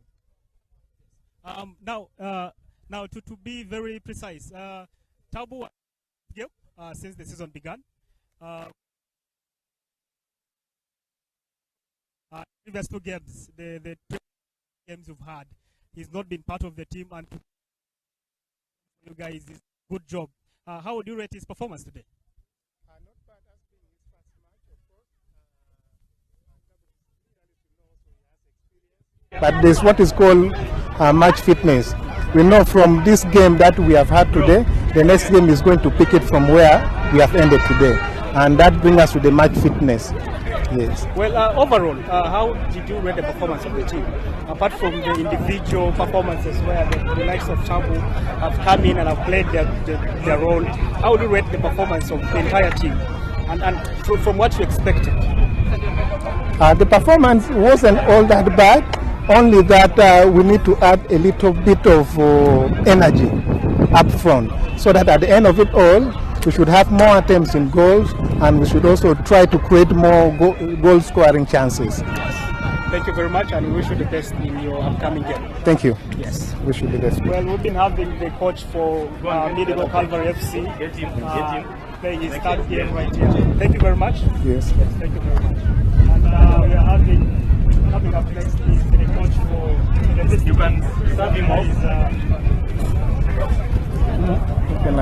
[SPEAKER 6] Now to be very precise, Tabu since the season began. Previous 2 games, the 2 games you've had, he's not been part of the team, and you guys, is good job. How would you rate his performance today?
[SPEAKER 7] Not bad, as being his first match, of course. But there's what is called match fitness. We know from this game that we have had today, the next game is going to pick it from where we have ended today, and that brings us to the match fitness. Yes.
[SPEAKER 6] Well, overall, how did you rate the performance of the team? Apart from the individual performances where the likes of Tabu have come in and have played their role, how would you rate the performance of the entire team? And from what you expected?
[SPEAKER 7] The performance wasn't all that bad, only that we need to add a little bit of energy up front, so that at the end of it all, we should have more attempts in goals, and we should also try to create more goal scoring chances.
[SPEAKER 6] Thank you very much, and we wish you the best in your upcoming game.
[SPEAKER 7] Thank you.
[SPEAKER 6] Yes.
[SPEAKER 7] Wish you the best.
[SPEAKER 6] Well, we've been having the coach for Midigo Calvary FC playing his third game right here. Thank you very much.
[SPEAKER 7] Yes.
[SPEAKER 6] Thank you very much. And we are coming up next is the coach for the You can serve him off.
[SPEAKER 7] You can